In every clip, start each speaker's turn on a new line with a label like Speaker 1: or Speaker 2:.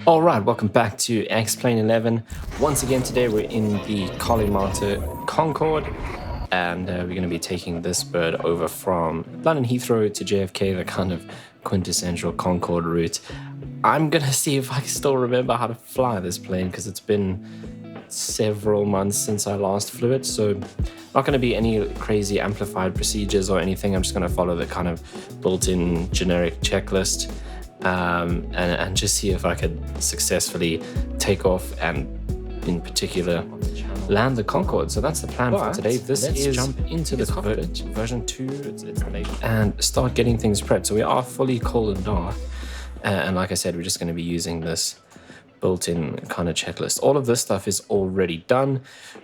Speaker 1: All right, welcome back to X-Plane 11. Once again, today we're in the Colimata Concorde, and we're going to be taking this bird over from London Heathrow to JFK, the kind of quintessential Concorde route. I'm going to see if I still remember how to fly this plane, because it's been several months since I last flew it, so not going to be any crazy amplified procedures or anything. I'm just going to follow the kind of built-in generic checklist. And just see if I could successfully take off and, in particular, land the Concorde. So that's the plan for today. This is jump into the cockpit, version 2, it's the latest, and start getting things prepped. So we are fully cold and dark, and like I said, we're just going to be using this built-in kind of checklist. All of this stuff is already done.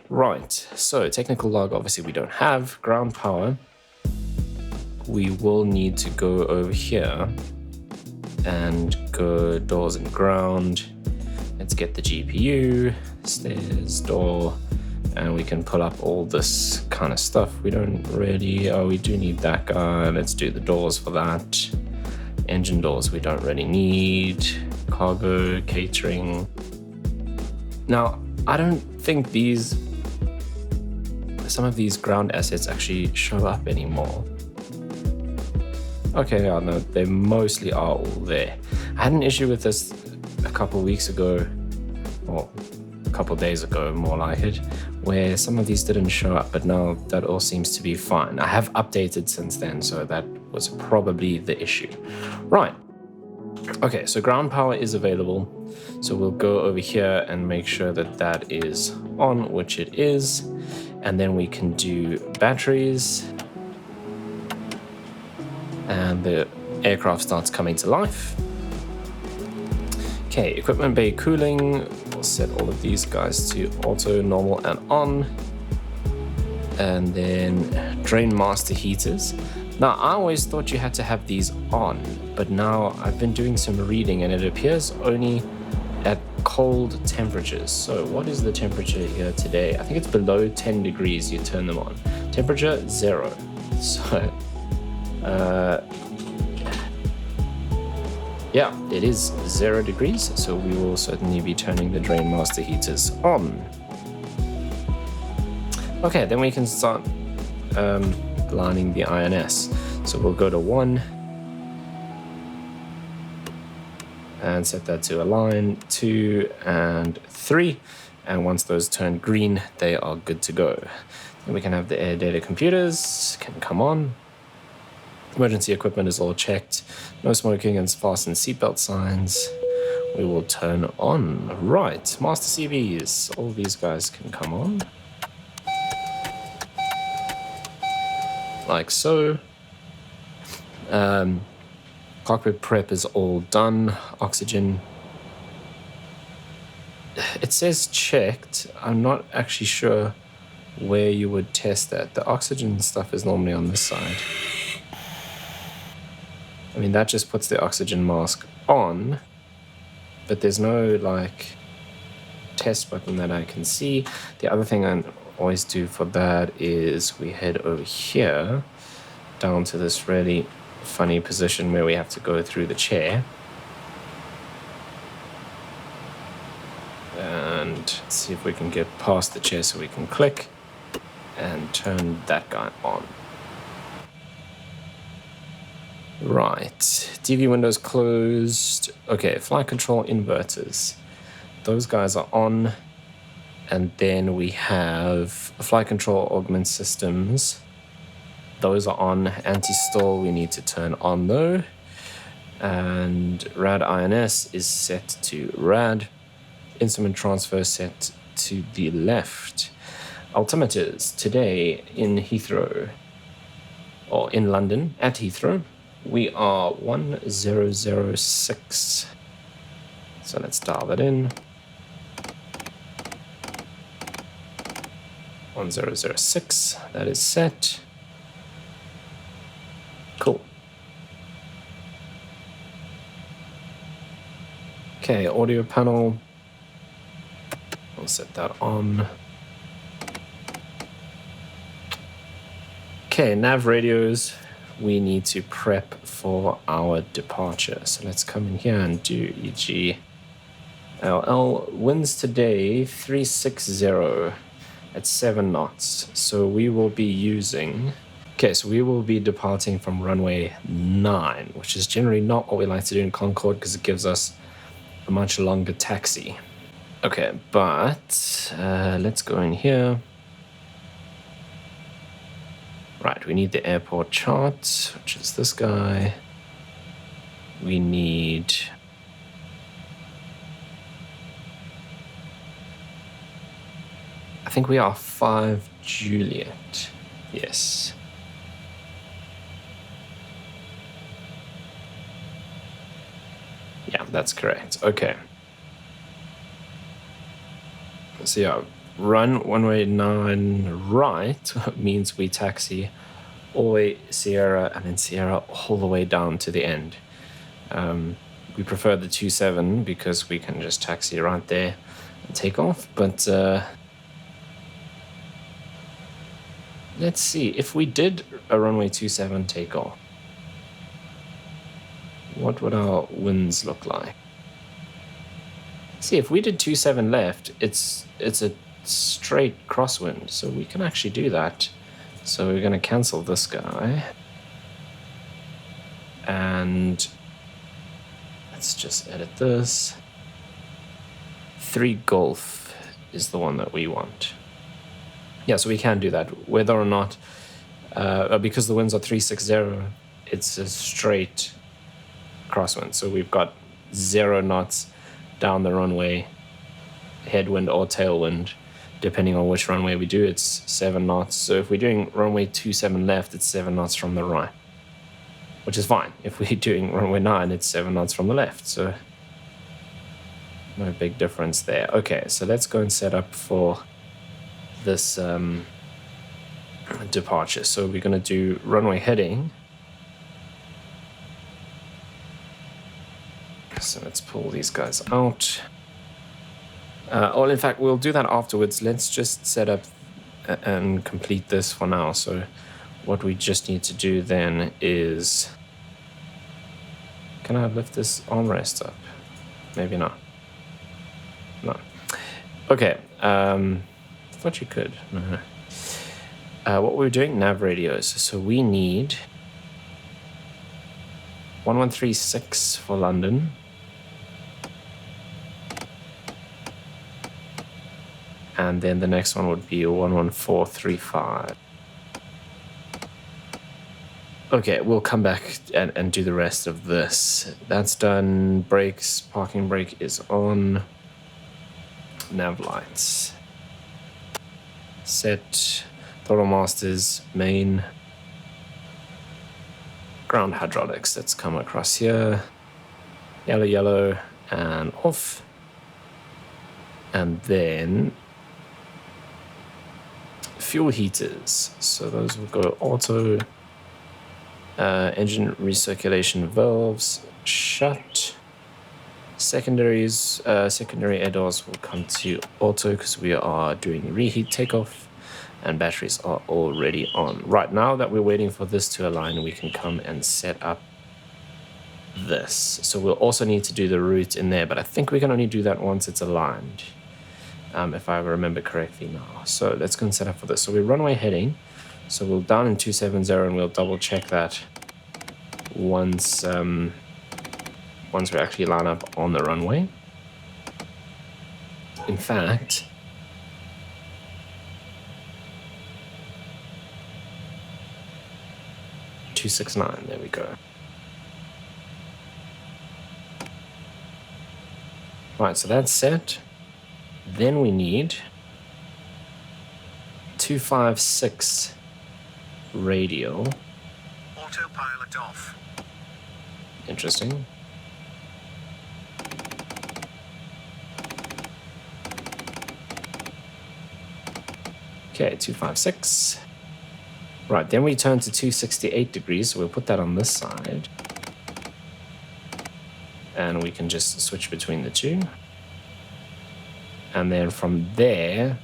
Speaker 1: Right, so technical log, obviously we don't have. Ground power, we will need to go over here and go doors and ground. Let's get the GPU, stairs, door, and we can pull up all this kind of stuff. We don't really, we do need that guy. Let's do the doors for that. Engine doors we don't really need. Cargo, catering. Now, I don't think some of these ground assets actually show up anymore. Okay, yeah, no, they mostly are all there. I had an issue with this a couple weeks ago, or a couple days ago, more like it, where some of these didn't show up, but now that all seems to be fine. I have updated since then, so that was probably the issue. Right. Okay, so ground power is available. So we'll go over here and make sure that that is on, which it is. And then we can do batteries. And the aircraft starts coming to life. Okay, equipment bay cooling. We'll set all of these guys to auto, normal, and on. And then drain master heaters. Now, I always thought you had to have these on, but now I've been doing some reading and it appears only at cold temperatures. So what is the temperature here today? I think it's below 10 degrees you turn them on. Temperature 0. So yeah, it is 0 degrees, so we will certainly be turning the drain master heaters on. Okay, then we can start lining the INS. So we'll go to 1 and set that to align, 2 and 3, and once those turn green, they are good to go. Then we can have the air data computers can come on. Emergency equipment is all checked. No smoking and fasten seatbelt signs. We will turn on. Right, master CVs. All these guys can come on. Like so. Cockpit prep is all done. Oxygen. It says checked. I'm not actually sure where you would test that. The oxygen stuff is normally on this side. I mean, that just puts the oxygen mask on, but there's no, like, test button that I can see. The other thing I always do for that is we head over here, down to this really funny position where we have to go through the chair. And let's see if we can get past the chair so we can click and turn that guy on. Right, DV windows closed. Okay, flight control inverters. Those guys are on. And then we have flight control augment systems. Those are on. Anti-stall we need to turn on though. And rad INS is set to rad. Instrument transfer set to the left. Altimeters today in Heathrow, or in London at Heathrow. We are 1006. So let's dial that in. 1006. That is set. Cool. Okay, audio panel. We'll set that on. Okay, nav radios. We need to prep for our departure. So let's come in here and do EGLL. EGLL winds today 360 at 7 knots. So we will be using... Okay, so we will be departing from runway 9, which is generally not what we like to do in Concorde because it gives us a much longer taxi. Okay, but let's go in here. Right, we need the airport chart, which is this guy. We need... I think we are 5 Juliet. Yes. Yeah, that's correct. Okay. So yeah, run runway 9 right means we taxi all the way Sierra and then Sierra all the way down to the end. We prefer the 27 because we can just taxi right there and take off. But let's see, if we did a runway 27 takeoff, what would our winds look like? See, if we did 27 left, it's a straight crosswind, so we can actually do that. So we're going to cancel this guy. And let's just edit this. 3 Golf is the one that we want. Yeah, so we can do that. Whether or not, because the winds are 360, it's a straight crosswind. So we've got 0 knots down the runway, headwind or tailwind, depending on which runway we do. It's 7 knots. So if we're doing runway 27 left, it's 7 knots from the right, which is fine. If we're doing runway 9, it's 7 knots from the left. So no big difference there. Okay, so let's go and set up for this departure. So we're going to do runway heading. So let's pull these guys out. Or in fact, we'll do that afterwards. Let's just set up and complete this for now. So what we just need to do then is... Can I lift this armrest up? Maybe not. No. Okay. Thought you could. What we're doing, nav radios. So we need 1136 for London. And then the next one would be 11435. Okay, we'll come back and do the rest of this. That's done. Brakes, parking brake is on. Nav lights. Set. Throttle masters, main. Ground hydraulics, let's come across here. Yellow, yellow, and off. And then fuel heaters. So those will go auto. Engine recirculation valves shut. Secondaries, secondary air doors will come to auto because we are doing reheat takeoff, and batteries are already on. Right now that we're waiting for this to align, we can come and set up this. So we'll also need to do the route in there, but I think we can only do that once it's aligned, if I remember correctly now. So let's go and set up for this. So we're runway heading. So we'll down in 270 and we'll double check that once we actually line up on the runway. In fact, .269, there we go. Right, so that's set. Then we need 256 radial.
Speaker 2: Autopilot off.
Speaker 1: Interesting. Okay, 256. Right, then we turn to 268 degrees, so we'll put that on this side. And we can just switch between the two. And then from there,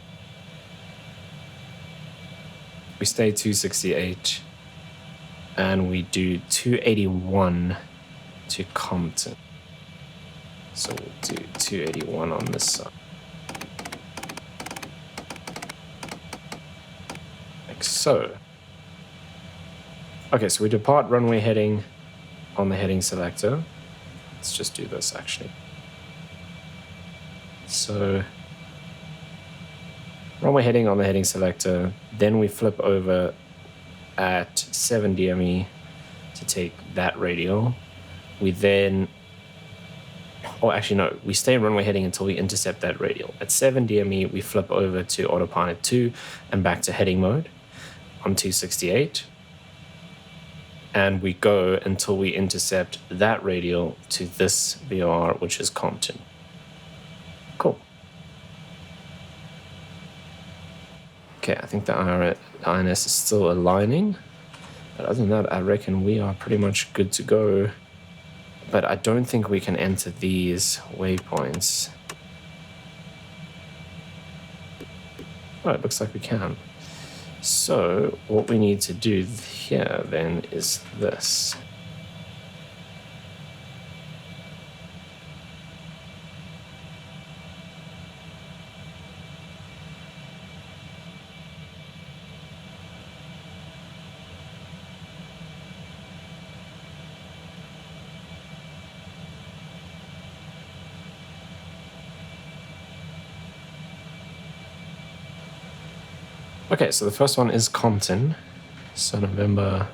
Speaker 1: we stay 268 and we do 281 to Compton. So we'll do 281 on this side. Like so. Okay, so we depart runway heading on the heading selector. Let's just do this actually. So runway heading on the heading selector, then we flip over at 7 DME to take that radial. We then, oh actually no, we stay runway heading until we intercept that radial. At 7 DME, we flip over to autopilot 2 and back to heading mode on 268. And we go until we intercept that radial to this VOR, which is Compton. Cool. Okay, I think the INS is still aligning. But other than that, I reckon we are pretty much good to go. But I don't think we can enter these waypoints. Oh, it looks like we can. So what we need to do here then is this. Okay, so the first one is Compton. So November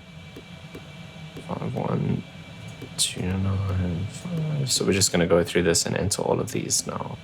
Speaker 1: 51295. So we're just going to go through this and enter all of these now.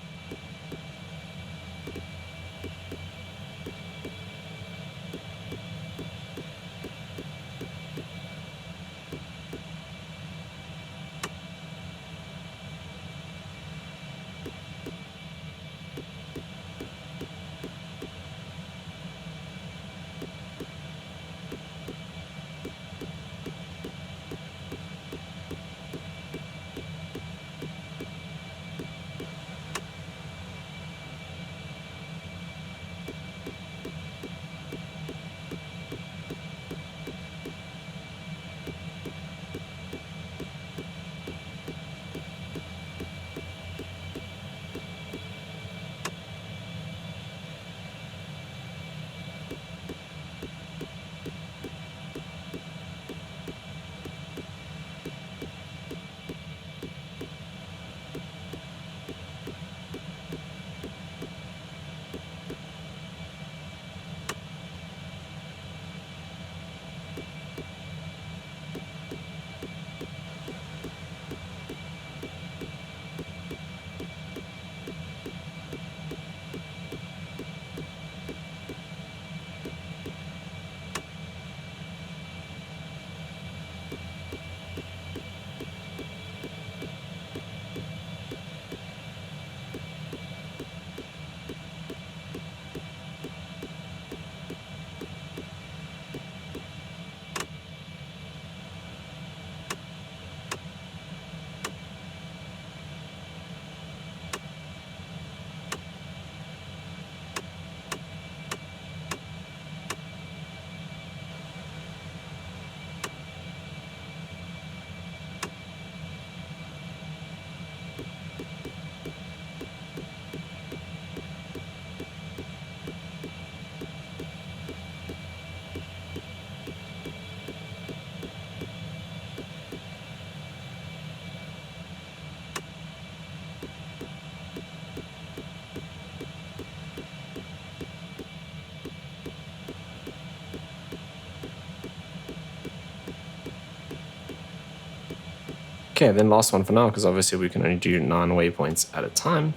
Speaker 1: Okay, then last one for now, because obviously we can only do 9 waypoints at a time.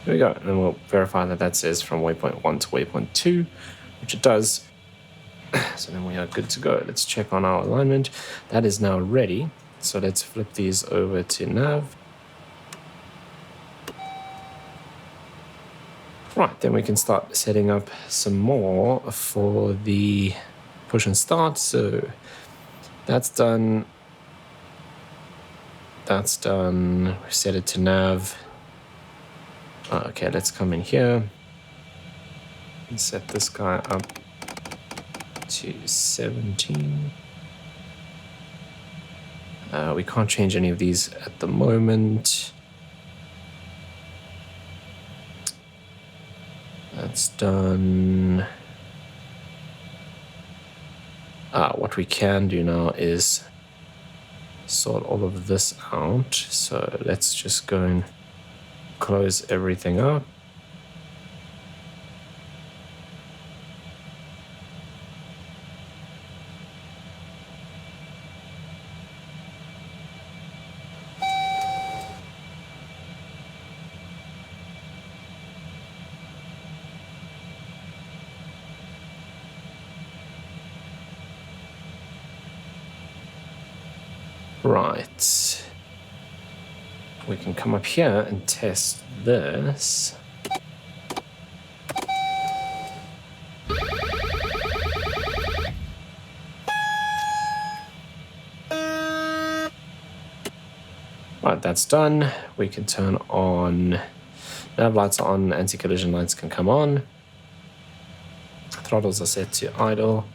Speaker 1: There we go, and then we'll verify that that says from waypoint 1 to waypoint 2, which it does. So then we are good to go. Let's check on our alignment. That is now ready. So let's flip these over to nav. Right, then we can start setting up some more for the push and start. So that's done. That's done. We set it to nav. Okay, let's come in here and set this guy up to 17. We can't change any of these at the moment. That's done. What we can do now is sort all of this out. So let's just go and close everything up. Right. We can come up here and test this. Right, that's done. We can turn on nav lights are on, anti-collision lights can come on. Throttles are set to idle.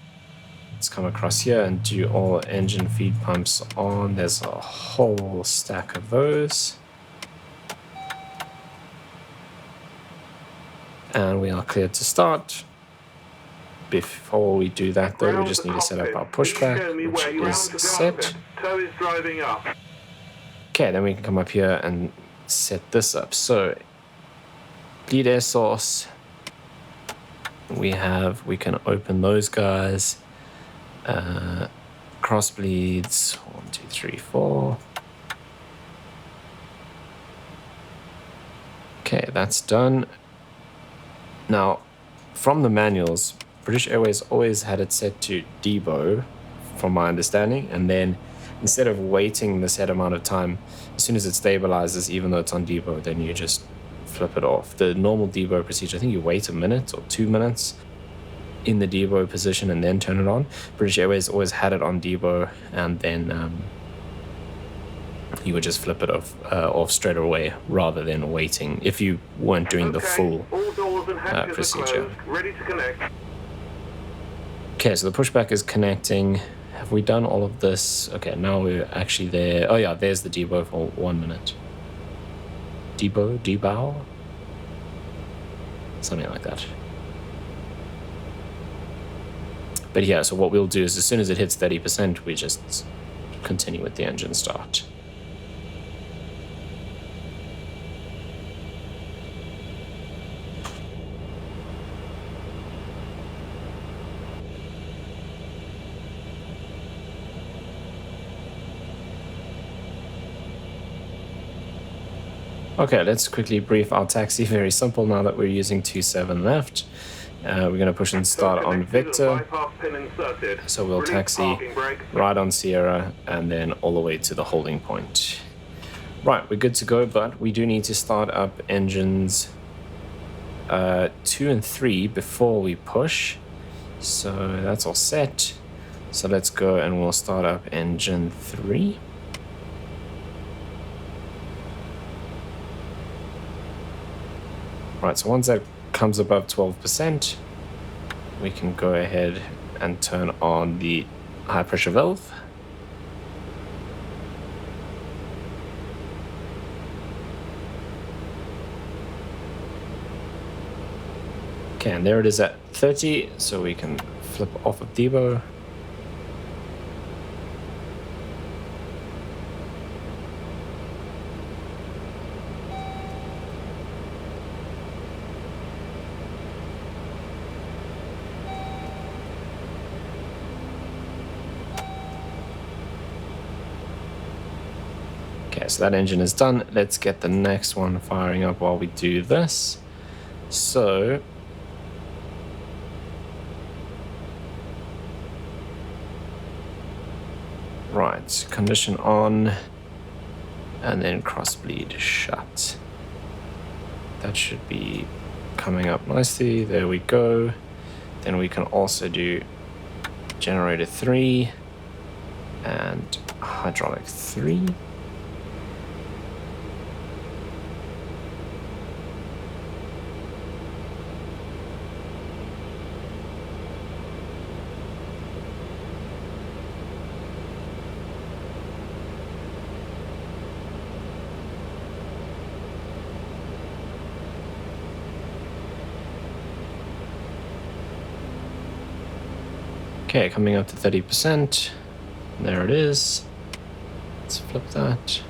Speaker 1: Let's come across here and do all engine feed pumps on. There's a whole stack of those. And we are cleared to start. Before we do that though, we just need to set up our pushback, which is set. Okay, then we can come up here and set this up. So, bleed air source. We can open those guys. Cross bleeds 1, 2, 3, 4. Okay, that's done. Now, from the manuals, British Airways always had it set to DBO, from my understanding, and then instead of waiting the set amount of time, as soon as it stabilizes, even though it's on DBO, then you just flip it off. The normal DBO procedure, I think you wait a minute or 2 minutes in the DBO position and then turn it on. British Airways always had it on DBO, and then you would just flip it off straight away rather than waiting if you weren't doing the full procedure.
Speaker 2: Ready to connect.
Speaker 1: Okay, so the pushback is connecting. Have we done all of this? Okay, now we're actually there. Oh yeah, there's the DBO for 1 minute. DBOW? Something like that. But yeah, so what we'll do is as soon as it hits 30%, we just continue with the engine start. Okay, let's quickly brief our taxi. Very simple now that we're using 27 left. We're going to push and start on Victor. So we'll taxi right on Sierra and then all the way to the holding point. Right, we're good to go, but we do need to start up engines 2 and 3 before we push. So that's all set. So let's go and we'll start up engine 3. Right, so once that comes above 12%, we can go ahead and turn on the high pressure valve. Okay, and there it is at 30, so we can flip off of DBO. Okay, so that engine is done. Let's get the next one firing up while we do this. So, right, condition on, and then cross bleed shut. That should be coming up nicely. There we go. Then we can also do generator 3 and hydraulic 3. Okay, coming up to 30%. There it is. Let's flip that.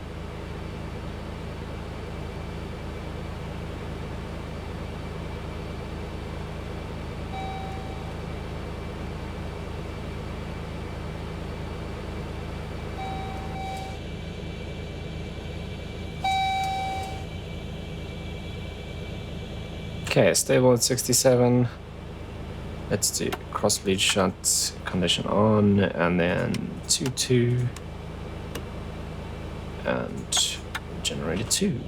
Speaker 1: Okay, stable at 67. Let's do crossbleed shut condition on, and then 2-2 and generator 2.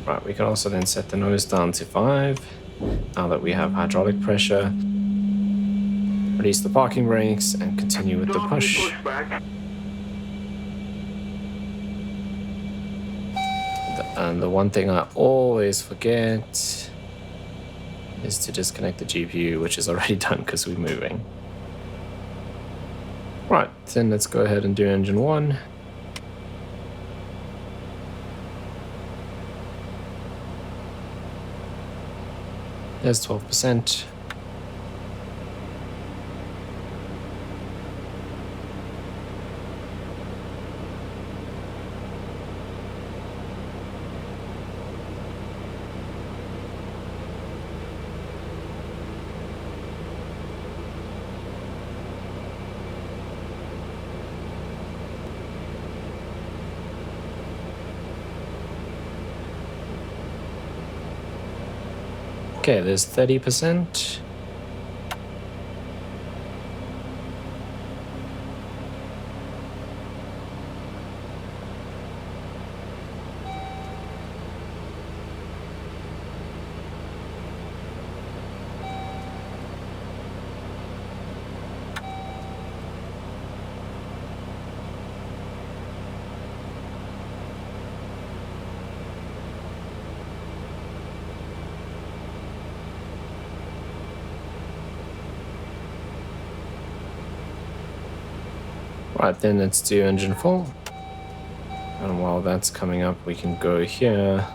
Speaker 1: Right, we can also then set the nose down to 5 now that we have hydraulic pressure. Release the parking brakes and continue with the push. And the one thing I always forget is to disconnect the GPU, which is already done because we're moving. Right, then let's go ahead and do engine 1. There's 12%. Okay, there's 30%. Right, then let's do engine 4. And while that's coming up, we can go here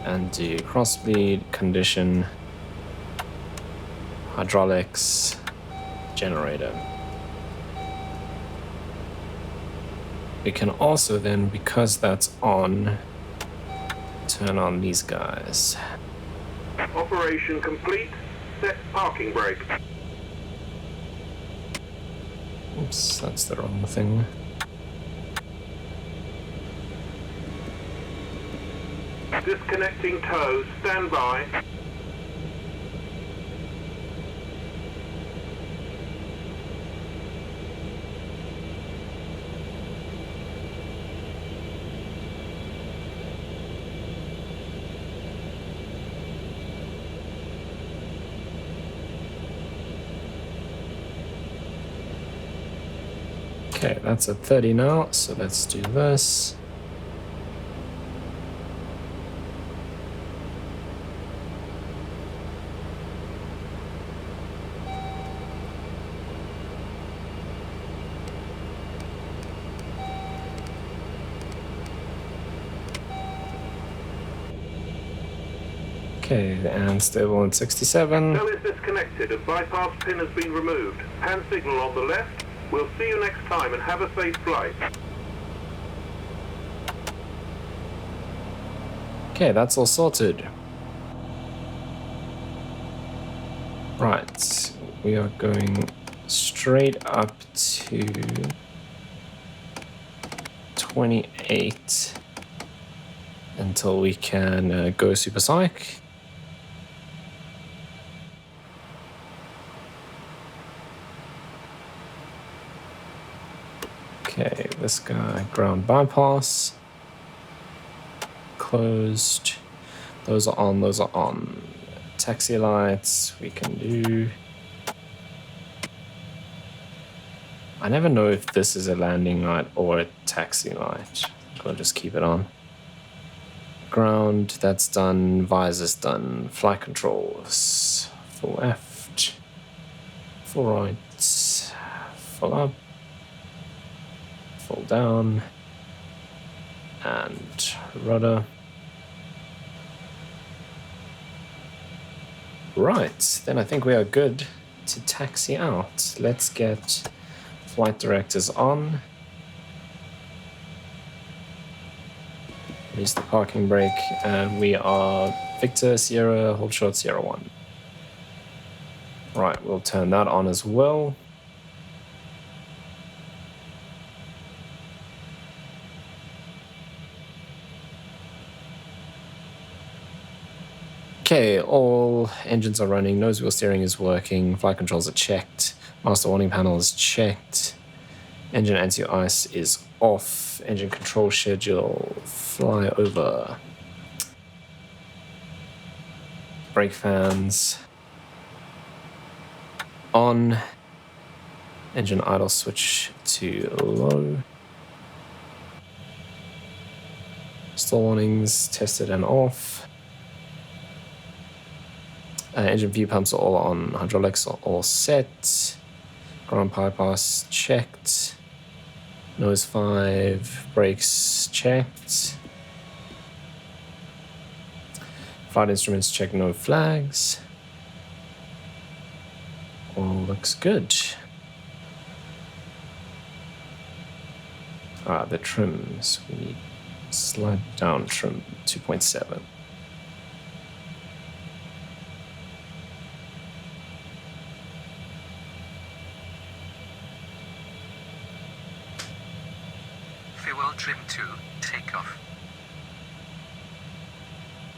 Speaker 1: and do crossbleed, condition, hydraulics, generator. We can also then, because that's on, turn on these guys.
Speaker 3: Operation complete. Set parking brake.
Speaker 1: Oops, that's the wrong thing.
Speaker 3: Disconnecting tow. Stand by.
Speaker 1: Okay, that's at 30 now, so let's do this. Okay, and stable at 67.
Speaker 3: Cell is disconnected and bypass pin has been removed. Hand signal on the left. We'll see you next time and have a safe flight.
Speaker 1: Okay, that's all sorted. Right, we are going straight up to 28 until we can go supersonic. Okay, this guy, ground bypass. Closed. Those are on, those are on. Taxi lights, we can do. I never know if this is a landing light or a taxi light. I'll just keep it on. Ground, that's done. Visor's done. Flight controls. Full left. Full right. Full up. Full down. And rudder. Right, then I think we are good to taxi out. Let's get flight directors on. Release the parking brake, and we are Victor Sierra, hold short Sierra 1. Right, we'll turn that on as well. Okay, all engines are running, nose wheel steering is working, flight controls are checked, master warning panel is checked, engine anti-ice is off, engine control schedule, fly over, brake fans on, engine idle switch to low, stall warnings tested and off. Engine V pumps are all on, hydraulics are all set, ground bypass checked, nose 5, brakes checked, flight instruments checked, no flags, all looks good. The trims, we need slide down trim 2.7.
Speaker 2: Farewell trim 2, takeoff.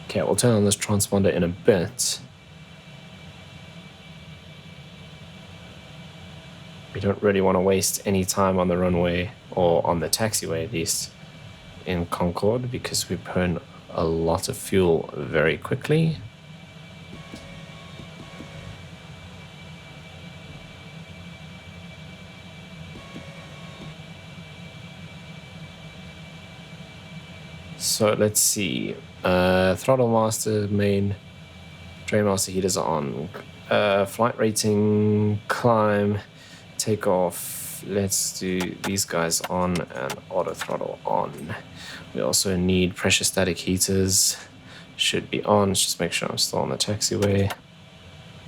Speaker 1: Okay, we'll turn on this transponder in a bit. We don't really want to waste any time on the runway, or on the taxiway at least, in Concorde, because we burn a lot of fuel very quickly. So let's see. Throttle master, main, drain master heaters are on. Flight rating, climb, takeoff. Let's do these guys on and auto throttle on. We also need pressure static heaters. Should be on. Let's just make sure I'm still on the taxiway.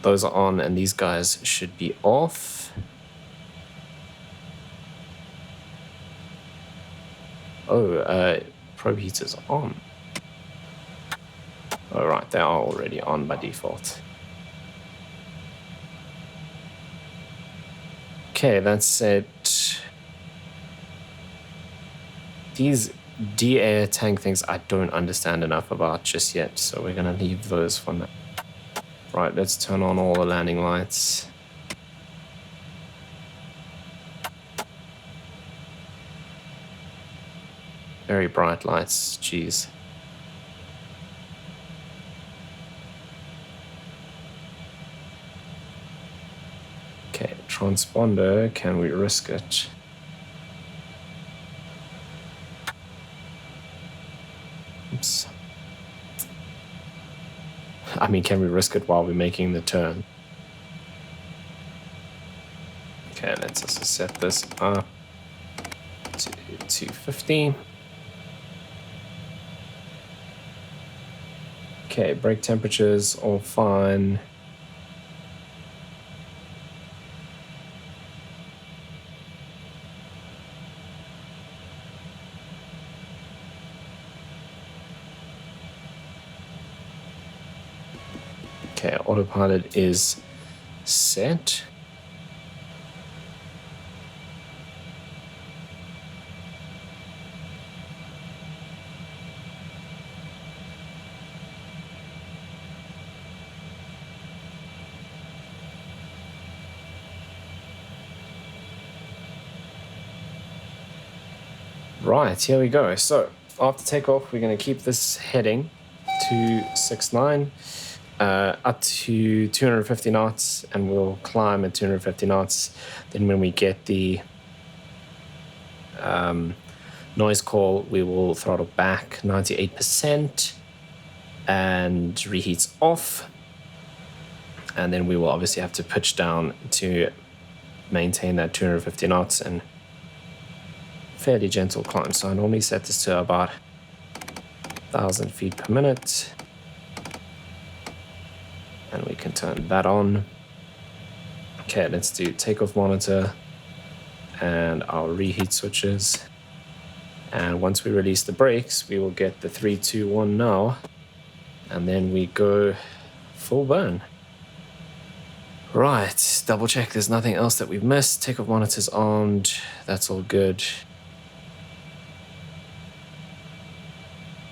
Speaker 1: Those are on, and these guys should be off. Oh, probe heaters on. All right, they are already on by default. Okay, that's it. These de-air tank things I don't understand enough about just yet, so we're gonna leave those for now. Right, let's turn on all the landing lights. Very bright lights, geez. Okay, transponder, can we risk it? Oops. I mean, can we risk it while we're making the turn? Okay, let's also set this up to 250. Okay, brake temperatures all fine. Okay, autopilot is set. Right, here we go. So after takeoff, we're going to keep this heading to 69 up to 250 knots, and we'll climb at 250 knots. Then when we get the noise call, we will throttle back 98% and reheats off. And then we will obviously have to pitch down to maintain that 250 knots and fairly gentle climb. So I normally set this to about 1,000 feet per minute. And we can turn that on. Okay, let's do takeoff monitor and our reheat switches. And once we release the brakes, we will get the 3, 2, 1 now. And then we go full burn. Right, double check there's nothing else that we've missed. Takeoff monitors armed, that's all good.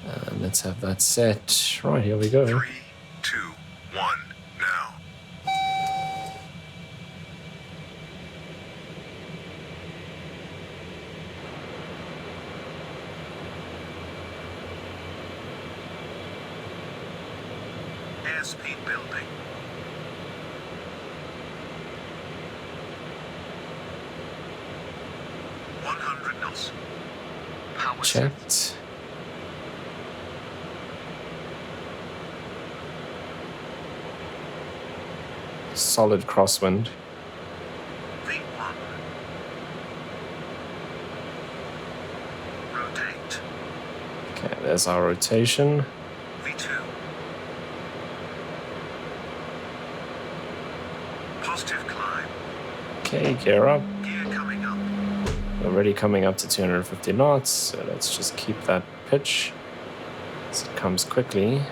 Speaker 1: And let's have that set. Right, here we go.
Speaker 4: 3, 2, 1, now. Airspeed building. 100 knots.
Speaker 2: Power
Speaker 1: Checked. Solid crosswind.
Speaker 4: V1. Rotate.
Speaker 1: Okay, there's our rotation.
Speaker 4: V2. Positive climb.
Speaker 1: Okay, gear up.
Speaker 4: Gear coming up.
Speaker 1: Already coming up to 250 knots, so let's just keep that pitch as it comes quickly.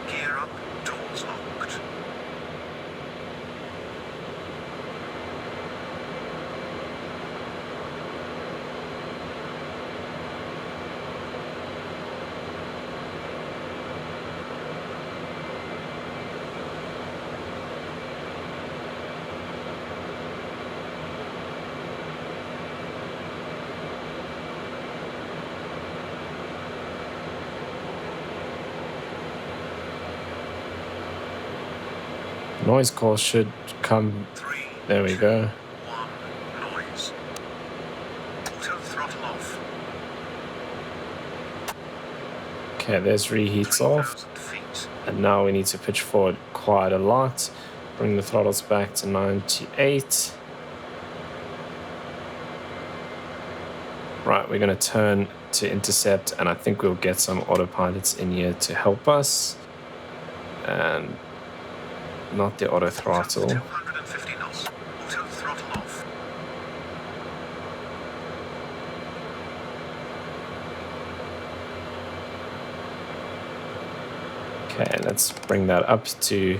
Speaker 4: Gear up. Doors locked.
Speaker 1: Noise call should come.
Speaker 4: 3.
Speaker 1: There we go.
Speaker 4: 1. Noise. Auto throttle off.
Speaker 1: Okay, there's reheats off.
Speaker 4: 3,000 feet.
Speaker 1: And now we need to pitch forward quite a lot. Bring the throttles back to 98. Right, we're going to turn to intercept, and I think we'll get some autopilots in here to help us. And not the auto throttle.
Speaker 4: 250 knots. Auto throttle off.
Speaker 1: Okay, let's bring that up to...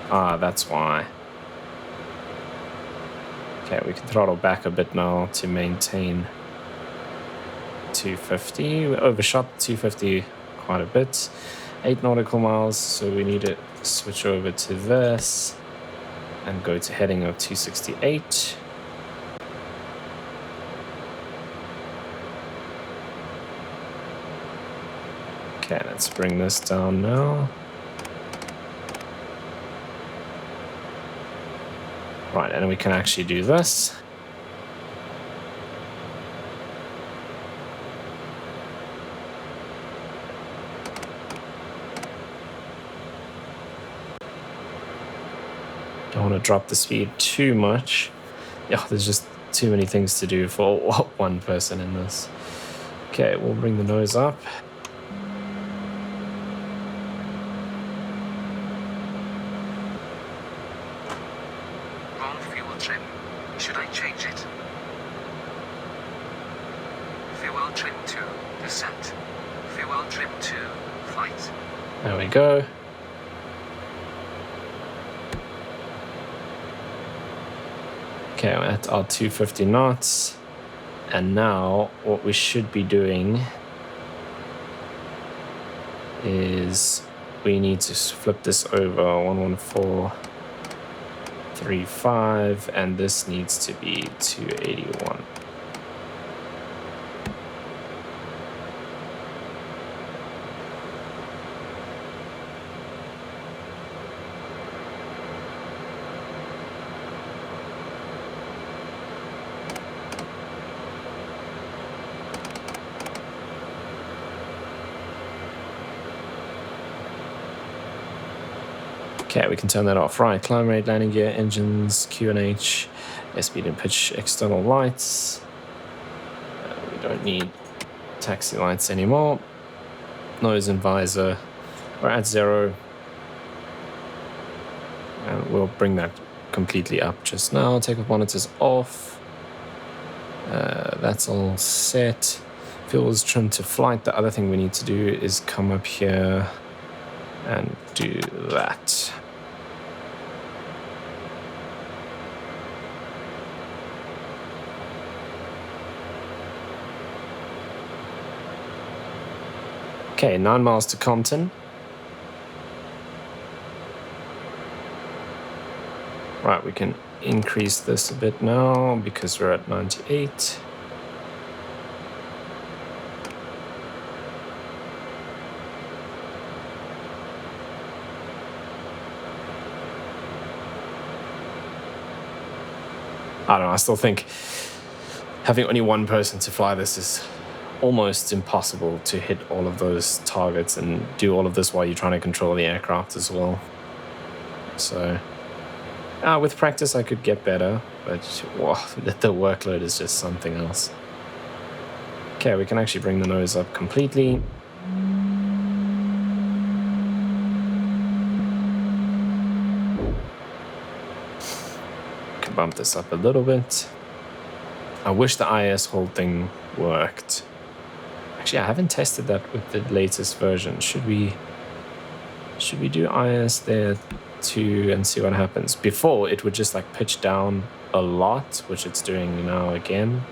Speaker 1: Ah, that's why. Okay, we can throttle back a bit now to maintain 250. We overshot 250 quite a bit. 8 nautical miles, so we need to switch over to this and go to heading of 268. Okay, let's bring this down now. Right, and we can actually do this. Don't want to drop the speed too much. Yeah, there's just too many things to do for one person in this. Okay, we'll bring the nose up.
Speaker 2: Wrong fuel trim. Should I change it? Fuel trim 2. Descent. Fuel trim 2. Flight.
Speaker 1: There we go. Okay, we're at our 250 knots. And now what we should be doing is we need to flip this over 11435, and this needs to be 281. Okay, we can turn that off. Right, climb rate, landing gear, engines, QNH, airspeed and pitch, external lights. We don't need taxi lights anymore. nose and visor. We're at 0. And we'll bring that completely up just now. Takeoff monitors off. That's all set. Fuel is trimmed to flight. The other thing we need to do is come up here and do that. Okay, 9 miles to Compton. Right, we can increase this a bit now because we're at 98. I don't know, I still think having only one person to fly this is almost impossible to hit all of those targets and do all of this while you're trying to control the aircraft as well. So, with practice I could get better, but whoa, the workload is just something else. Okay, we can actually bring the nose up completely. Bump this up a little bit. I wish the IS hold thing worked. Actually, I haven't tested that with the latest version. Should we do IS there too and see what happens? Before it would just like pitch down a lot, which it's doing now again.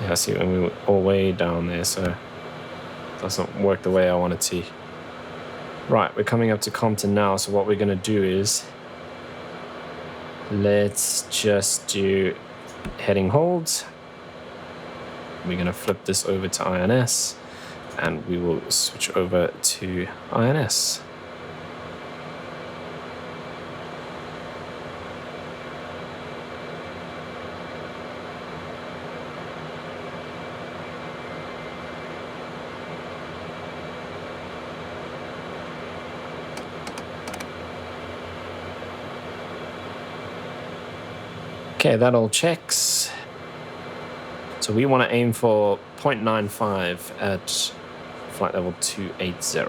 Speaker 1: Yeah, see, when we were all way down there, so it doesn't work the way I want it to. Right, we're coming up to Compton now, so what we're going to do is let's just do heading holds. We're going to flip this over to INS, and we will switch over to INS. Okay, that all checks. So we want to aim for 0.95 at flight level 280.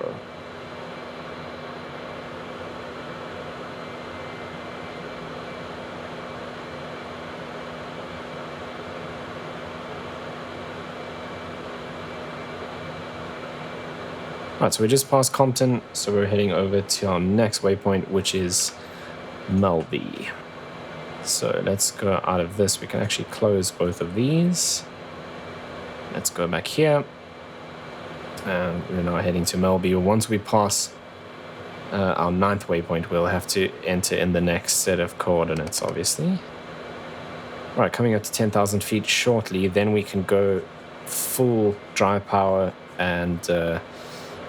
Speaker 1: Alright, so we just passed Compton, so we're heading over to our next waypoint, which is Melby. So let's go out of this. We can actually close both of these. Let's go back here. And we're now heading to Melby. Once we pass our 9th waypoint, we'll have to enter in the next set of coordinates, obviously. All right, coming up to 10,000 feet shortly, then we can go full dry power and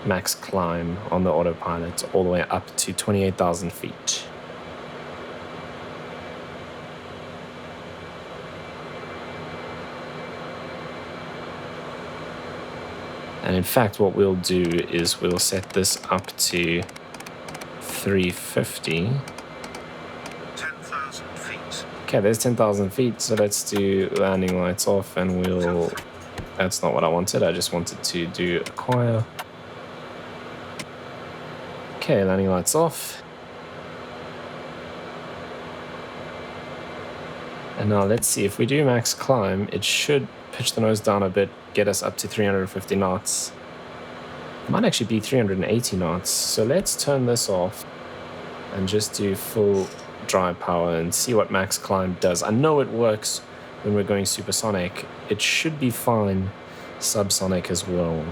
Speaker 1: max climb on the autopilot all the way up to 28,000 feet. And in fact, what we'll do is we'll set this up to 350.
Speaker 4: 10,000 feet.
Speaker 1: Okay, there's 10,000 feet, so let's do landing lights off, and we'll... That's not what I wanted, I just wanted to do acquire. Okay, landing lights off. And now let's see, if we do max climb, it should pitch the nose down a bit, get us up to 350 knots. It might actually be 380 knots. So let's turn this off and just do full dry power and see what max climb does. I know it works when we're going supersonic. It should be fine subsonic as well.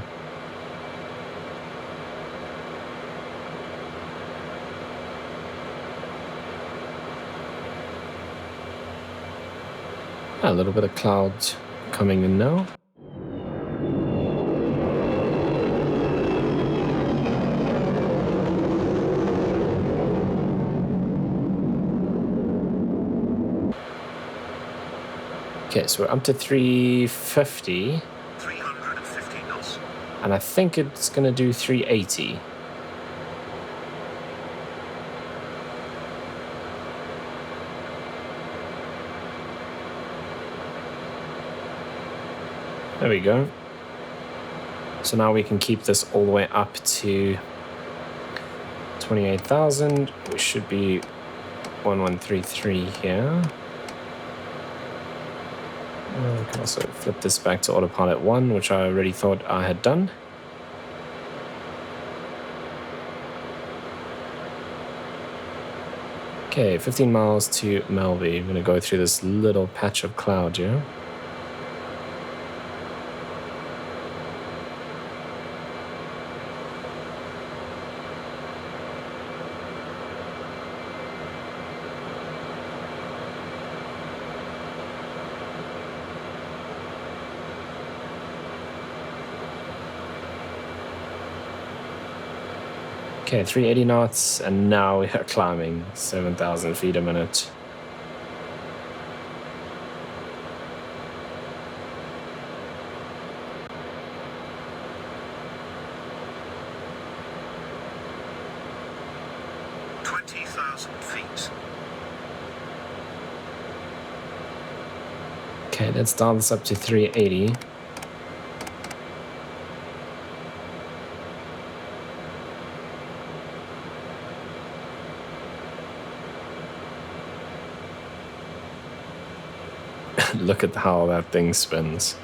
Speaker 1: A little bit of cloud coming in now. Okay, so we're up to 350.
Speaker 4: 350 knots.
Speaker 1: And I think it's going to do 380. There we go. So now we can keep this all the way up to 28,000. We should be 1133 here. We can also flip this back to autopilot 1, which I already thought I had done. Okay, 15 miles to Melby. I'm going to go through this little patch of cloud here. Okay, 380 knots, and now we are climbing 7,000 feet a minute. Okay, let's dial this up to 380. Look at how that thing spins.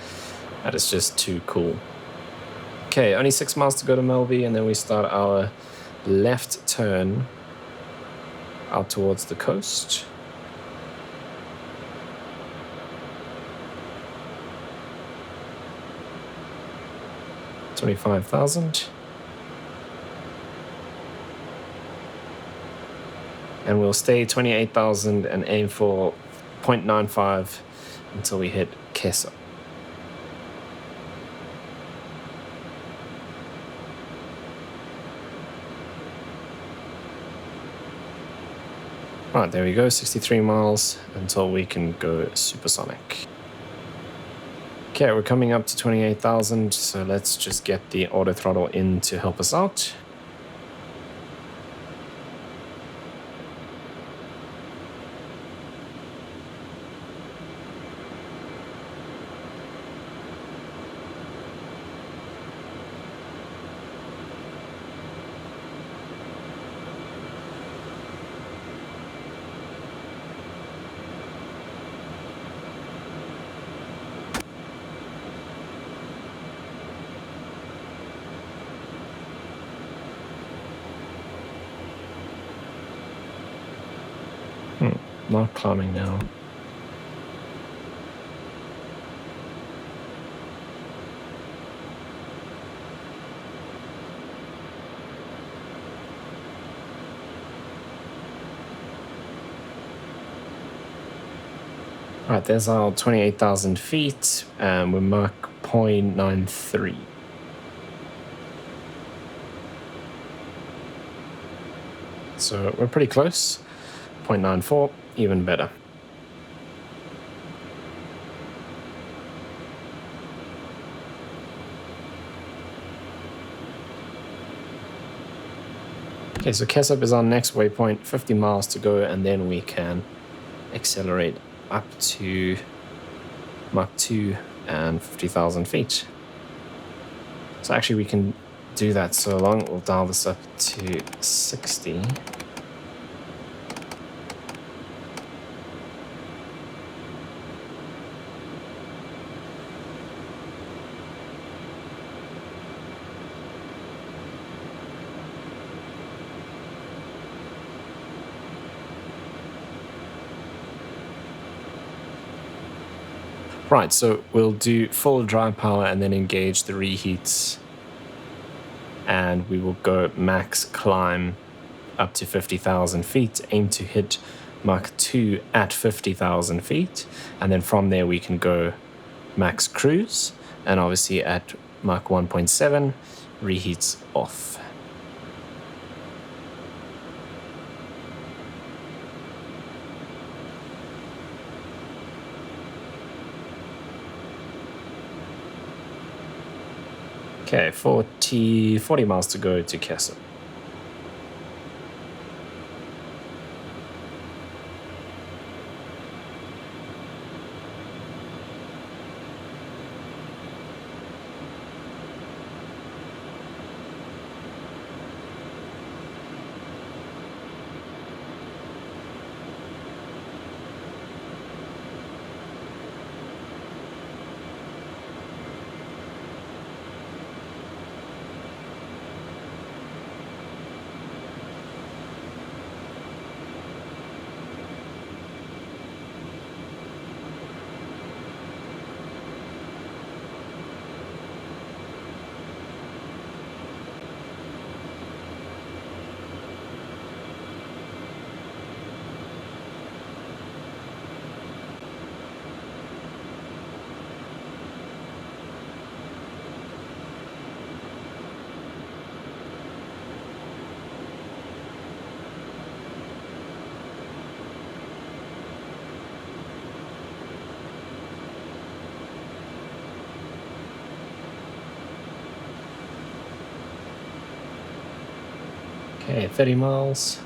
Speaker 1: That is just too cool. Okay, only 6 miles to go to Melby, and then we start our left turn out towards the coast. $25,000. And we'll stay 28,000 and aim for 0.95 until we hit Kesa. Right, there we go, 63 miles until we can go supersonic. Okay, we're coming up to 28,000, so let's just get the auto throttle in to help us out. Not climbing now. Right, there's our 28,000 feet, and we mark 0.93. So we're pretty close. 0.94, even better. Okay, so Kessup is our next waypoint, 50 miles to go, and then we can accelerate up to Mach 2 and 50,000 feet. So actually we can do that so long. We'll dial this up to 60. Right, so we'll do full dry power and then engage the reheats, and we will go max climb up to 50,000 feet, aim to hit Mach 2 at 50,000 feet, and then from there we can go max cruise, and obviously at Mach 1.7 reheats off. Okay, 40 miles to go to Kessel. Okay, 30 miles.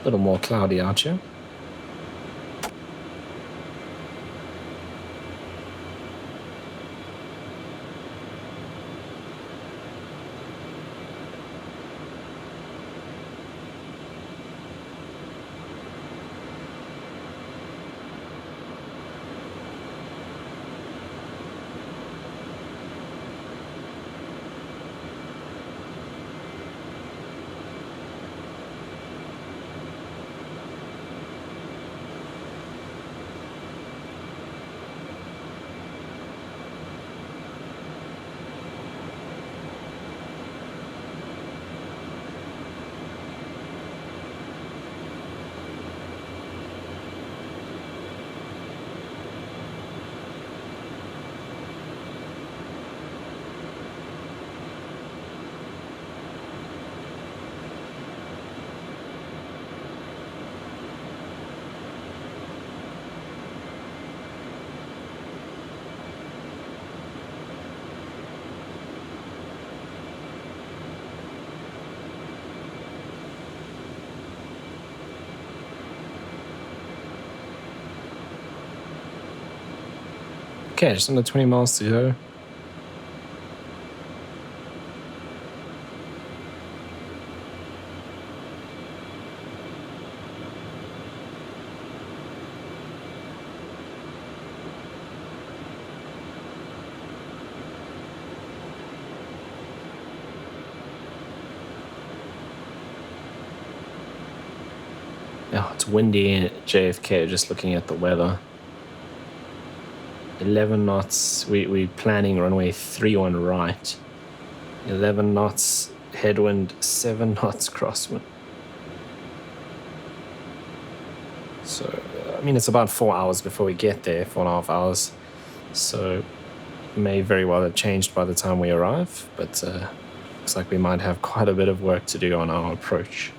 Speaker 1: A little more cloudy out here. Okay, just under 20 miles to go. Oh, it's windy at JFK, just looking at the weather. 11 knots, we're planning runway 31 right. 11 knots headwind, 7 knots crosswind. So, I mean, it's about 4 hours before we get there, 4.5 hours. So, it may very well have changed by the time we arrive, but looks like we might have quite a bit of work to do on our approach.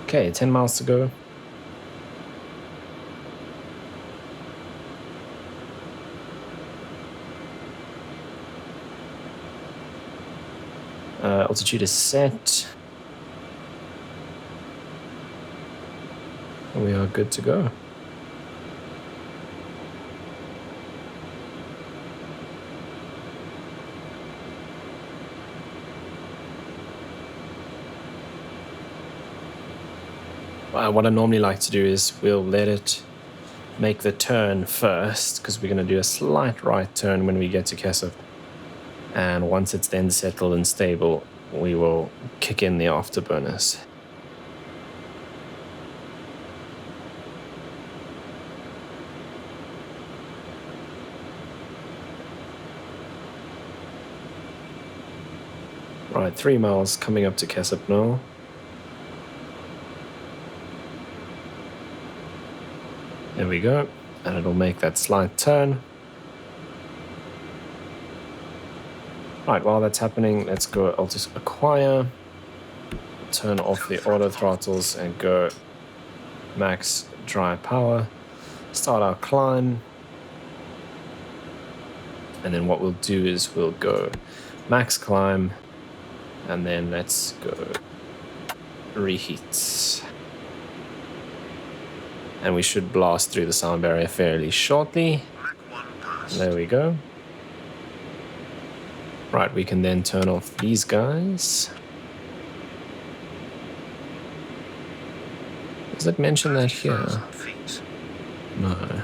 Speaker 1: Okay, 10 miles to go. Altitude is set. We are good to go. What I normally like to do is we'll let it make the turn first, because we're going to do a slight right turn when we get to Kessup. And once it's then settled and stable, we will kick in the afterburners. Right, 3 miles coming up to Kessup now. There we go, and it'll make that slight turn. Right, while that's happening, let's go Altus Acquire, turn off the auto throttles and go max dry power, start our climb, and then what we'll do is we'll go max climb, and then let's go reheat. And we should blast through the sound barrier fairly shortly. There we go. Right, we can then turn off these guys. Does it mention that here? No.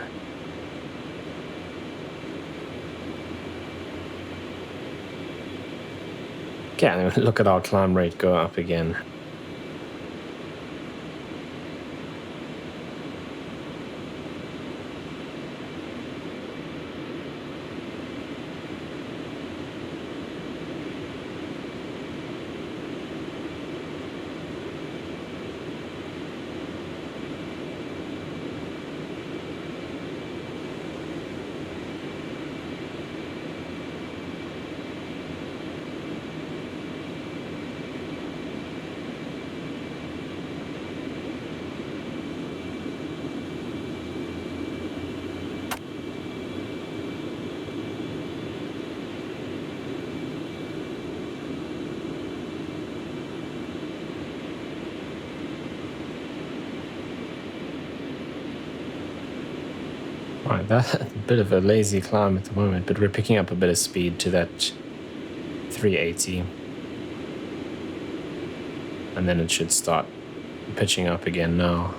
Speaker 1: Okay, look at our climb rate go up again. Alright, that's a bit of a lazy climb at the moment, but we're picking up a bit of speed to that 380. And then it should start pitching up again now.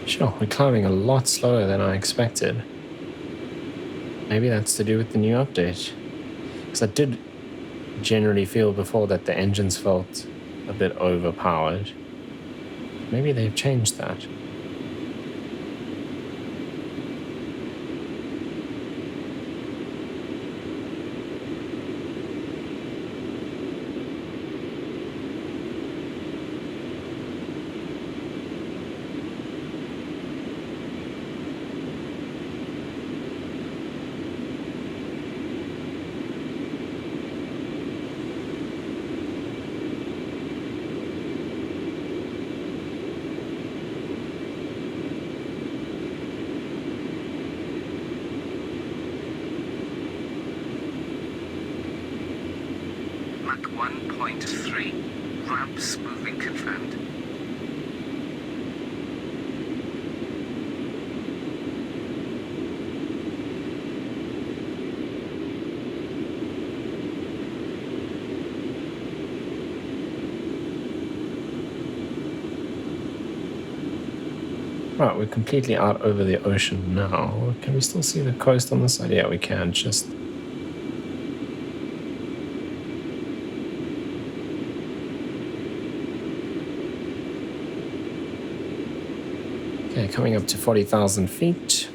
Speaker 1: Sure, we're climbing a lot slower than I expected. Maybe that's to do with the new update. Because I did generally feel before that the engines felt a bit overpowered. Maybe they've changed that.
Speaker 2: Mach 1.3. Ramps moving confirmed.
Speaker 1: Right, we're completely out over the ocean now. Can we still see the coast on the side? Yeah, we can. Just okay, coming up to 40,000 feet.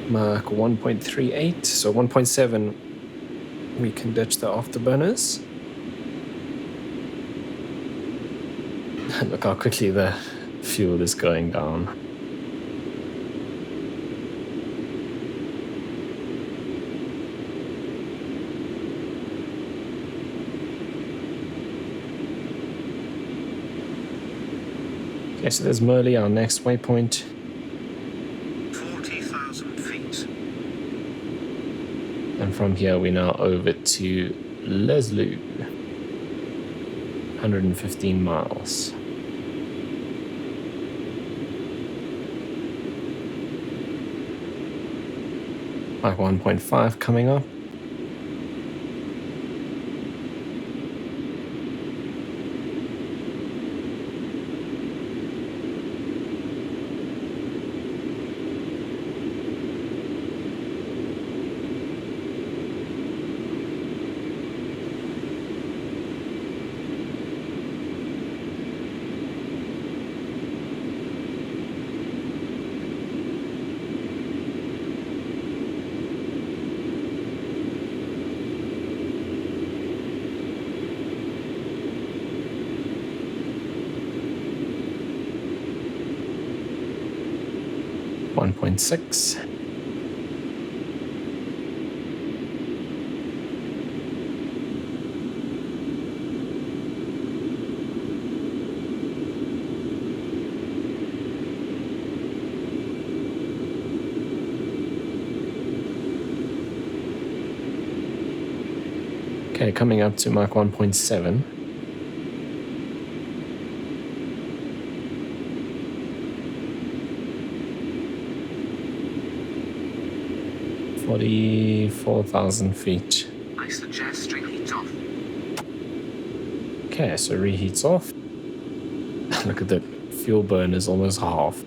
Speaker 1: Mach 1.38, so 1.7 we can ditch the afterburners. Look how quickly the fuel is going down. Okay, so there's Merley, our next waypoint.
Speaker 4: 40,000 feet.
Speaker 1: And from here we're now over to Leslie. 115 miles. Mach 1.5 coming up. .6. Okay, coming up to Mach 1.7. $44,000 feet.
Speaker 2: I suggest reheat off.
Speaker 1: Okay, so reheats off. Look at that, fuel burn is almost half.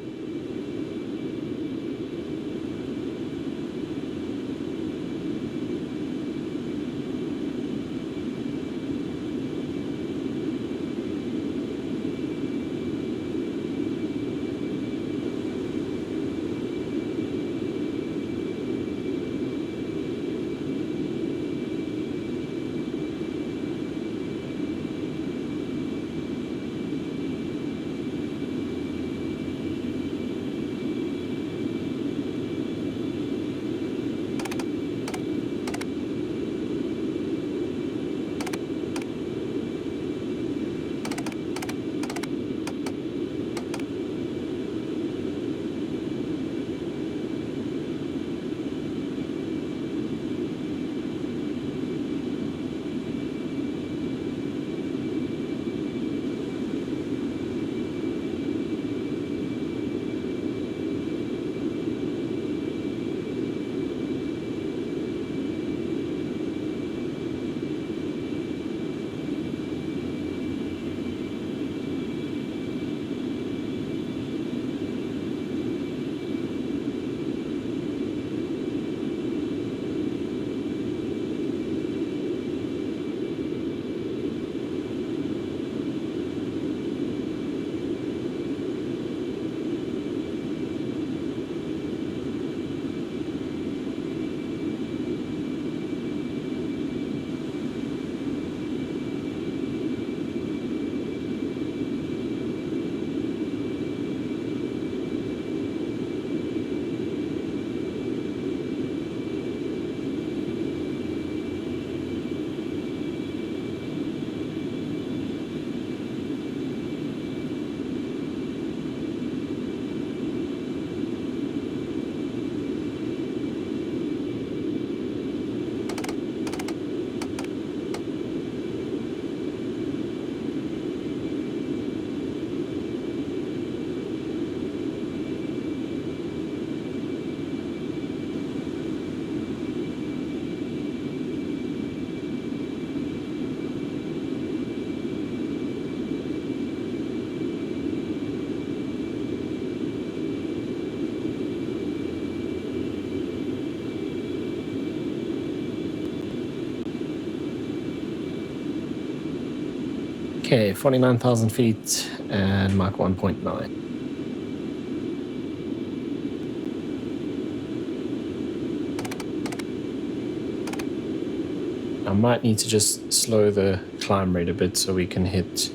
Speaker 1: Okay, 49,000 feet and Mach 1.9. I might need to just slow the climb rate a bit so we can hit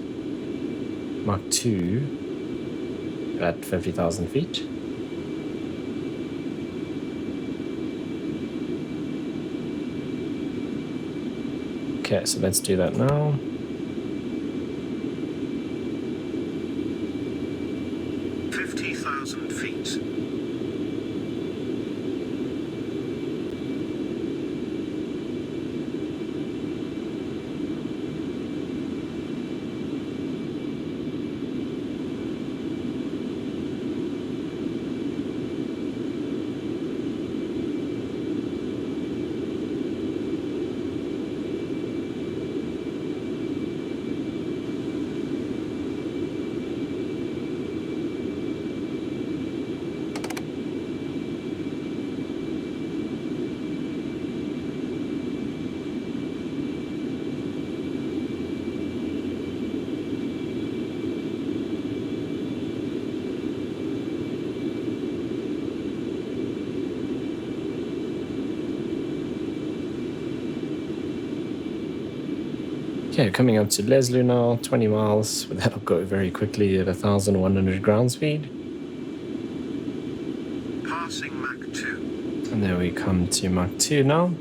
Speaker 1: Mach 2 at 50,000 feet. Okay, so let's do that now. Okay, coming up to Leslie now, 20 miles. That'll go very quickly at 1,100 ground speed.
Speaker 4: Passing Mach 2.
Speaker 1: And there we come to Mach 2 now.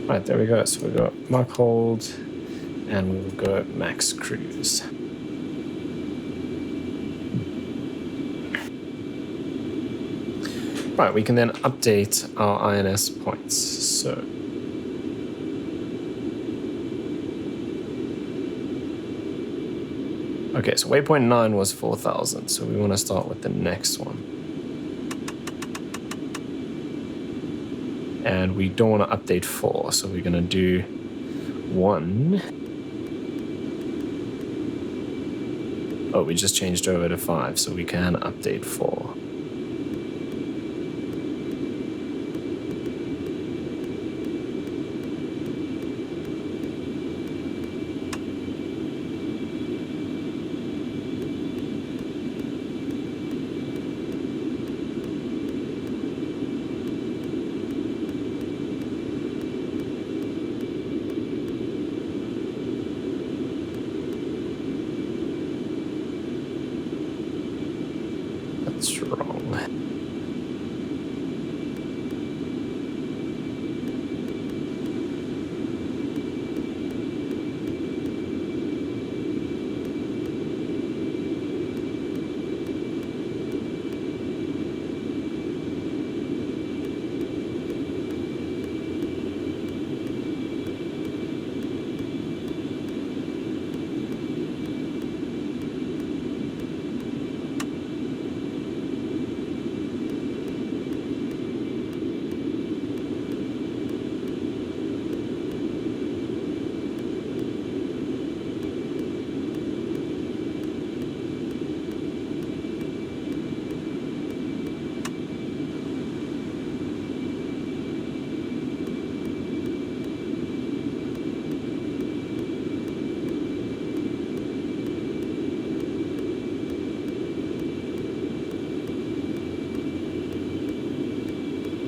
Speaker 1: Right, there we go. So we've got Mach hold and we'll go max cruise. Right, we can then update our INS points. So okay, so waypoint 9 was 4,000, so we want to start with the next one. And we don't want to update 4, so we're going to do 1. Oh, we just changed over to 5, so we can update 4. That's wrong.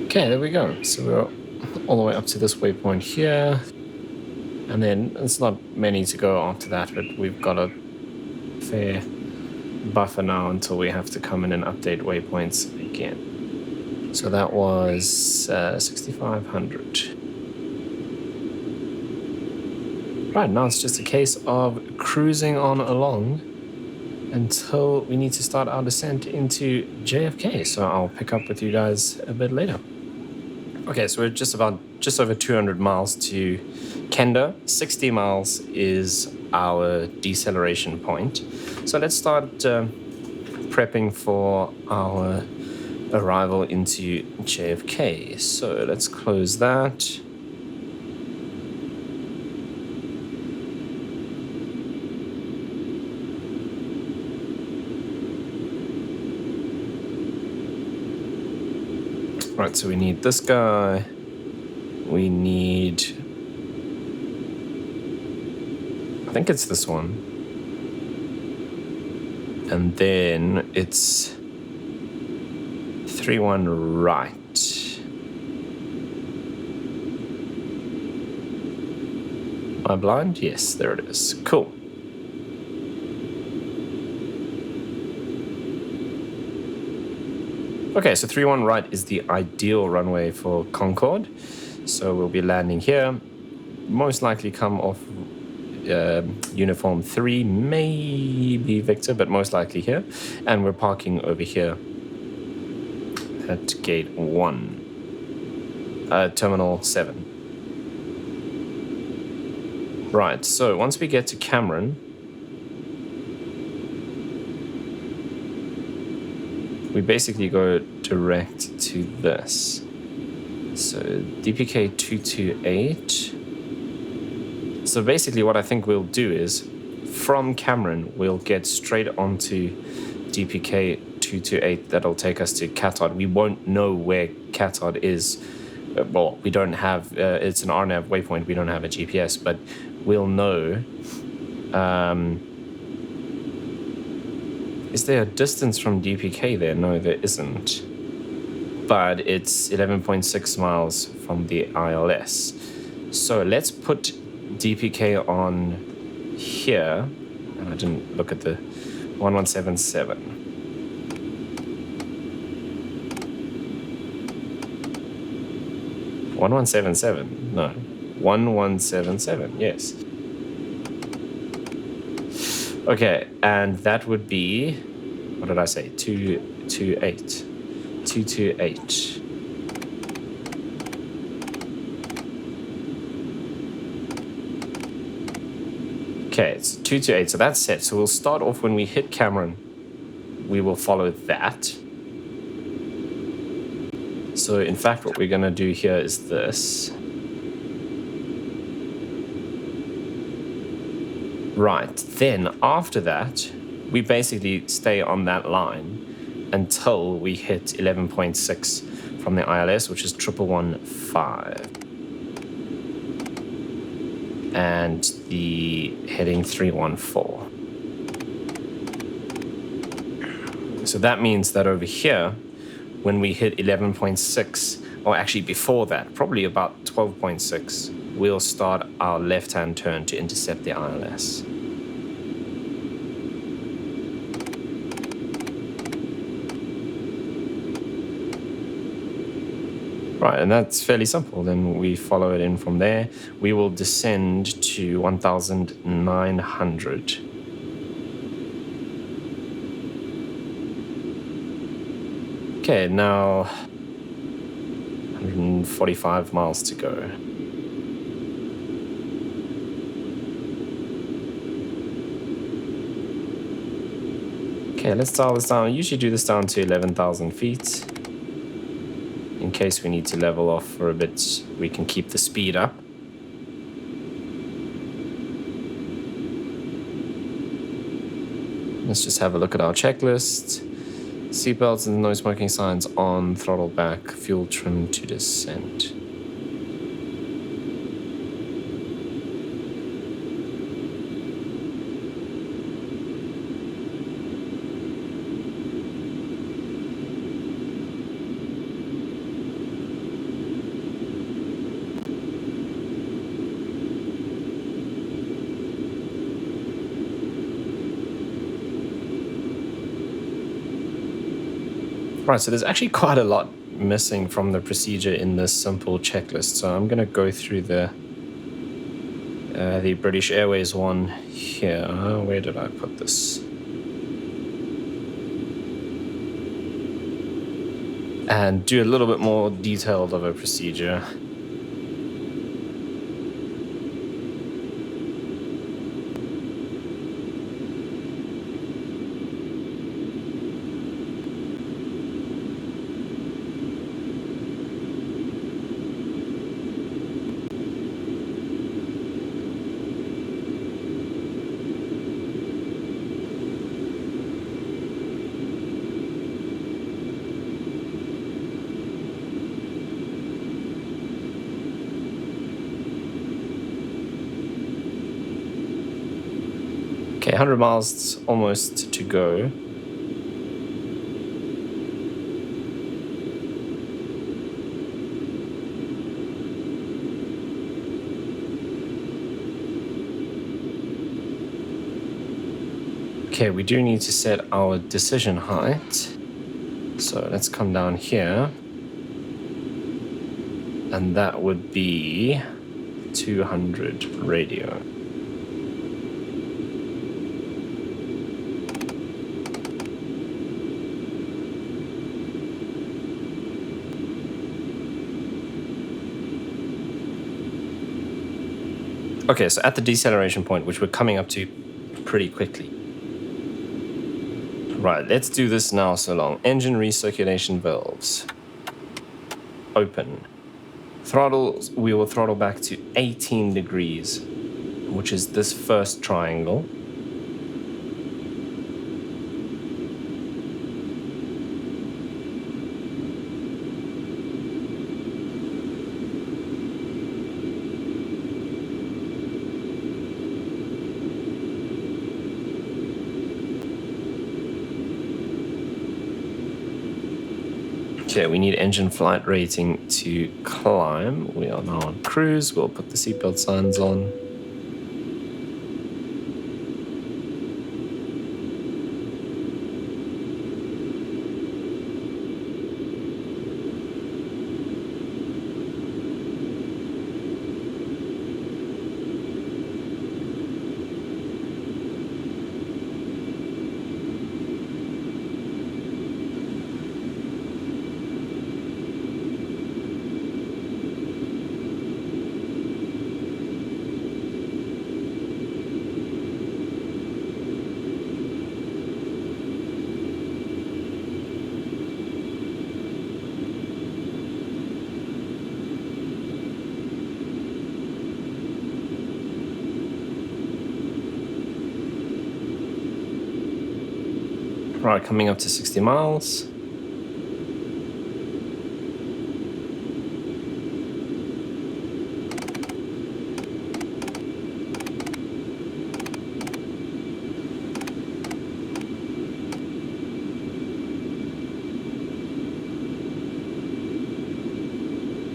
Speaker 1: Okay, there we go. So we're all the way up to this waypoint here. And then it's not many to go after that, but we've got a fair buffer now until we have to come in and update waypoints again. So that was 6,500. Right, now it's just a case of cruising on along until we need to start our descent into JFK. So I'll pick up with you guys a bit later. Okay, so we're just over 200 miles to Kendo. 60 miles is our deceleration point. So let's start prepping for our arrival into JFK. So let's close that. Right, so we need this guy. We need... I think it's this one. And then it's 3-1 right. Am I blind? Yes, there it is. Cool. Okay, so 3-1 right is the ideal runway for Concorde. So we'll be landing here. Most likely come off uniform 3, maybe Victor, but most likely here. And we're parking over here at gate 1, terminal 7. Right, so once we get to Cameron, we basically go direct to this. So DPK 228. So basically what I think we'll do is from Cameron, we'll get straight onto DPK 228. That'll take us to Catard. We won't know where Catard is. Well, we don't have, it's an RNAV waypoint. We don't have a GPS, but we'll know. Is there a distance from DPK there? No, there isn't. But it's 11.6 miles from the ILS. So let's put DPK on here. And I didn't look at the 1177. 1177? No. 1177, yes. Okay, and that would be, what did I say? 228. 228. Okay, it's 228, so that's set. So we'll start off when we hit Cameron. We will follow that. So in fact, what we're going to do here is this. Right, then after that, we basically stay on that line until we hit 11.6 from the ILS, which is 1115. And the heading 314. So that means that over here, when we hit 11.6, or actually before that, probably about 12.6, we'll start our left-hand turn to intercept the ILS. Right, and that's fairly simple. Then we follow it in from there. We will descend to 1,900. Okay, now 145 miles to go. Okay, let's dial this down. I usually do this down to 11,000 feet. In case we need to level off for a bit, we can keep the speed up. Let's just have a look at our checklist. Seatbelts and no smoking signs on, throttle back, fuel trim to descent. Right, so there's actually quite a lot missing from the procedure in this simple checklist. So I'm going to go through the British Airways one here. Where did I put this? And do a little bit more detailed of a procedure. Okay, 100 miles almost to go. Okay, we do need to set our decision height. So let's come down here. And that would be 200 radio. Okay, so at the deceleration point, which we're coming up to pretty quickly. Right, let's do this now so long. Engine recirculation valves. Open. Throttles, we will throttle back to 18 degrees, which is this first triangle. Okay, we need engine flight rating to climb. We are now on cruise. We'll put the seatbelt signs on. Right, coming up to 60 miles.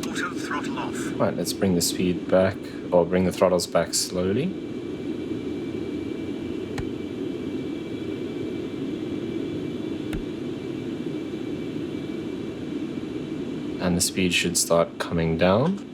Speaker 4: Auto throttle off.
Speaker 1: Right, let's bring the speed back, or bring the throttles back slowly. And the speed should start coming down.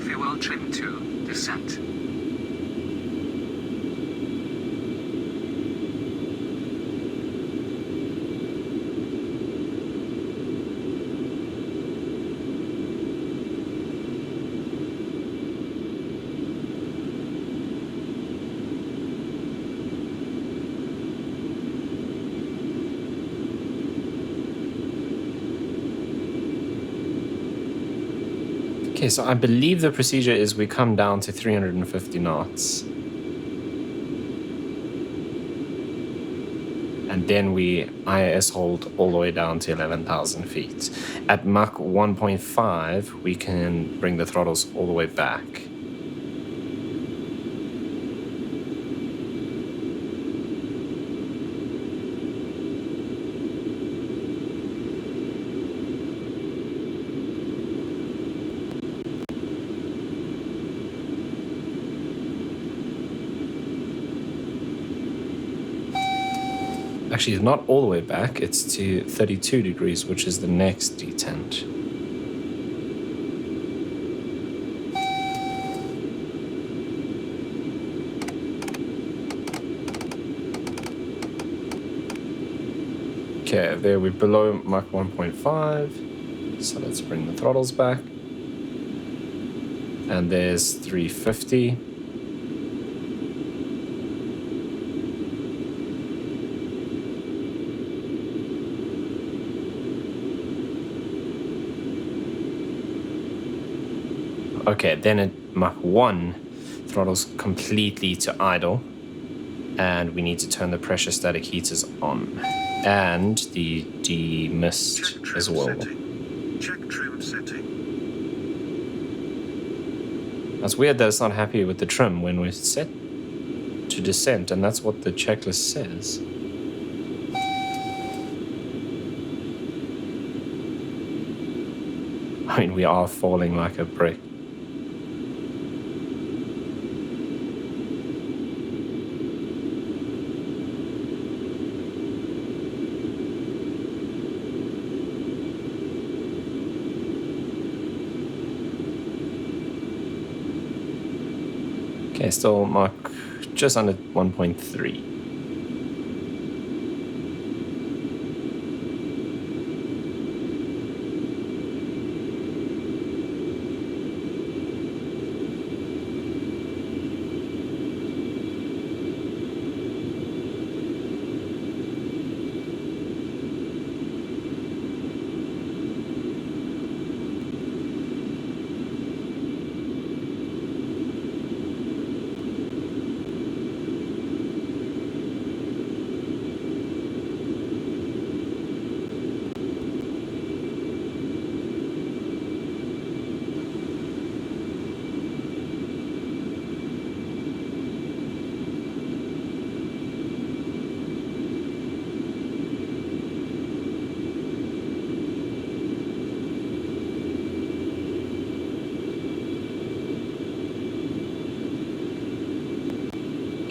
Speaker 2: Fuel trim to descent.
Speaker 1: Okay, so I believe the procedure is we come down to 350 knots. And then we IAS hold all the way down to 11,000 feet. At Mach 1.5, we can bring the throttles all the way back. Actually, it's not all the way back. It's to 32 degrees, which is the next detent. Okay, there we're below Mach 1.5. So let's bring the throttles back. And there's 350. Okay, then at Mach 1, throttles completely to idle. And we need to turn the pressure static heaters on. And the demist as well.
Speaker 4: Setting. Check trim setting.
Speaker 1: That's weird that it's not happy with the trim when we're set to descent, and that's what the checklist says. I mean, we are falling like a brick. Okay, still Mach just under 1.3.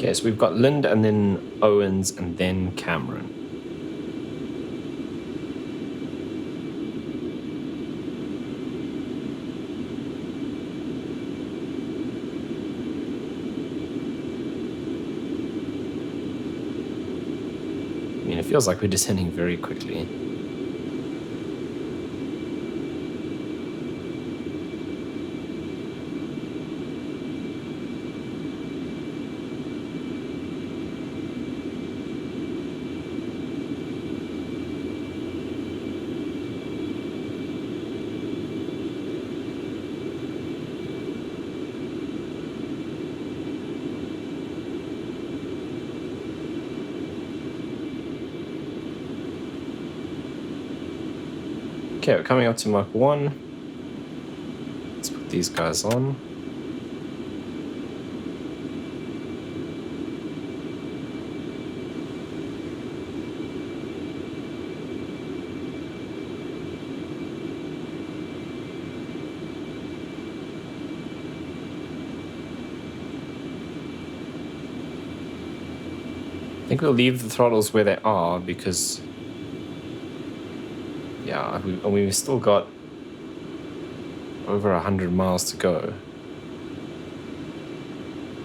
Speaker 1: Okay, so we've got Lind and then Owens and then Cameron. I mean, it feels like we're descending very quickly. Okay, we're coming up to Mach 1. Let's put these guys on. I think we'll leave the throttles where they are because yeah, we've still got over 100 miles to go.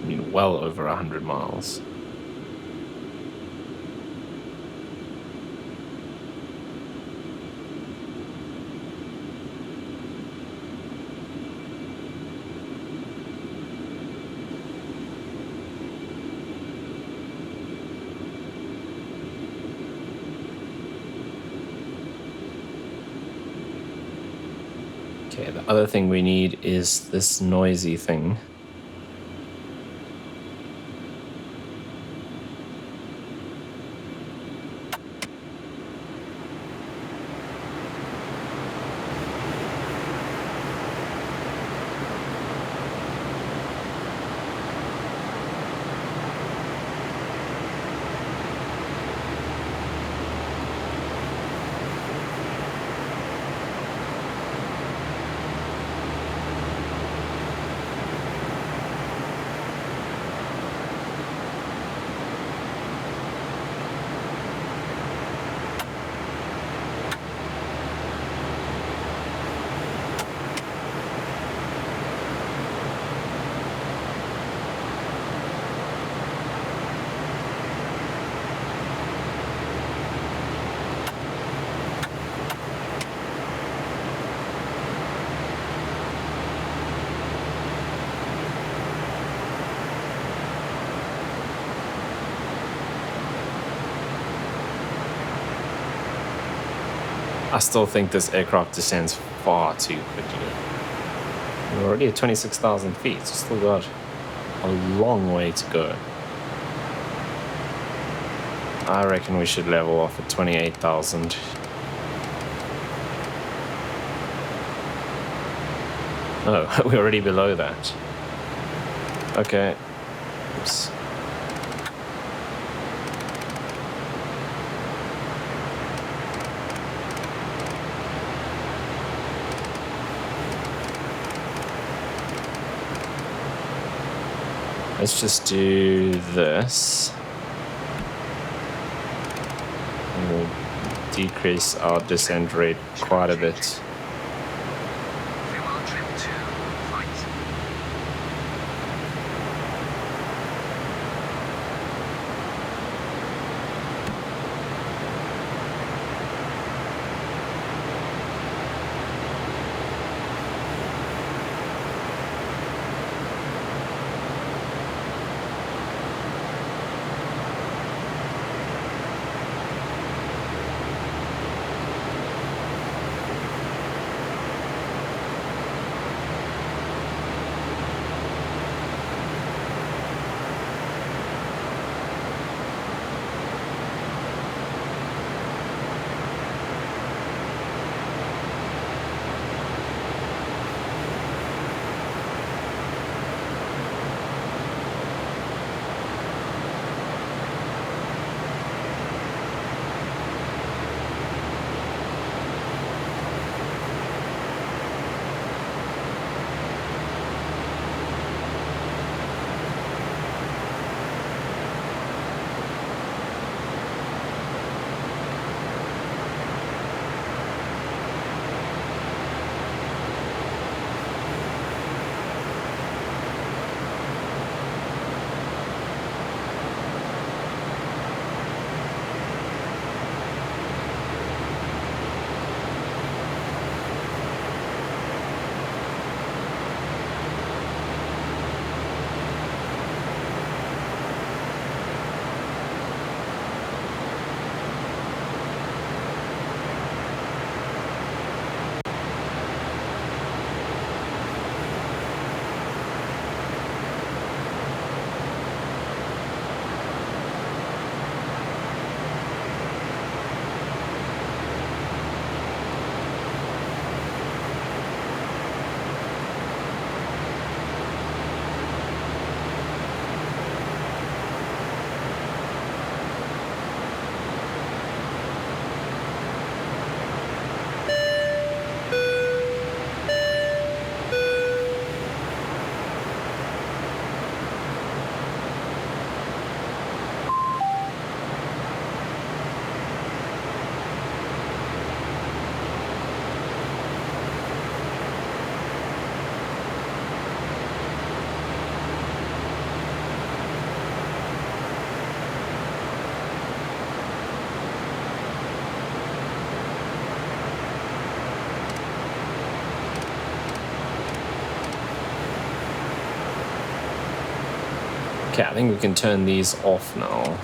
Speaker 1: I mean, well over 100 miles. Okay, the other thing we need is this noisy thing. I still think this aircraft descends far too quickly. We're already at 26,000 feet, so still got a long way to go. I reckon we should level off at 28,000. Oh, we're already below that. Okay. Oops. Let's just do this. And we'll decrease our descent rate quite a bit.
Speaker 2: Farewell trim to flight.
Speaker 1: Okay, I think we can turn these off now.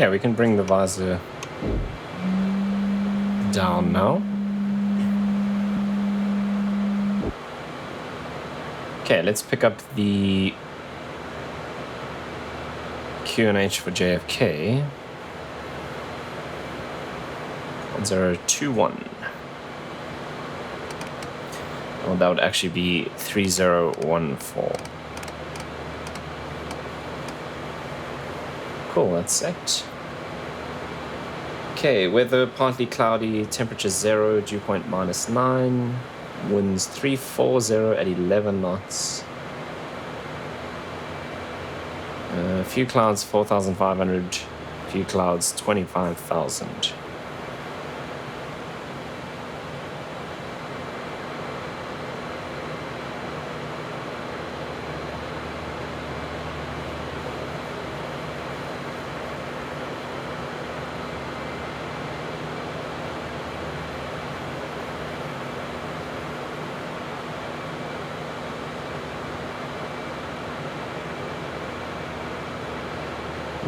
Speaker 1: Okay, we can bring the visor down now. Okay, let's pick up the QNH for JFK. 1021. Well, that would actually be 3014. Cool, that's set. Okay, weather partly cloudy, temperature 0, dew point -9, winds 340 at 11 knots. Few clouds 4,500, few clouds 25,000.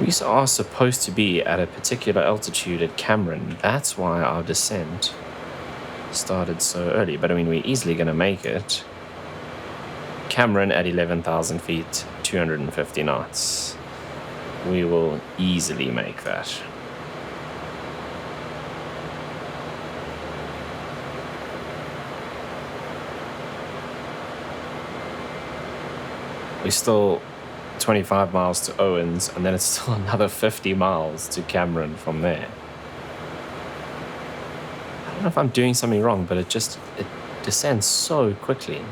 Speaker 1: We are supposed to be at a particular altitude at Cameron. That's why our descent started so early. But I mean, we're easily going to make it. Cameron at 11,000 feet, 250 knots. We will easily make that. We still 25 miles to Owens, and then it's still another 50 miles to Cameron from there. I don't know if I'm doing something wrong, but it descends so quickly.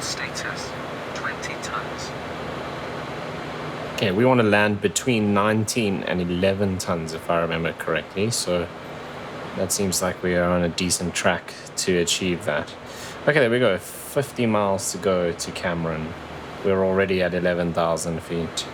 Speaker 2: status, 20 tons.
Speaker 1: Okay, we want to land between 19 and 11 tons, if I remember correctly. So that seems like we are on a decent track to achieve that. Okay, there we go. 50 miles to go to Cameron. We're already at 11,000 feet.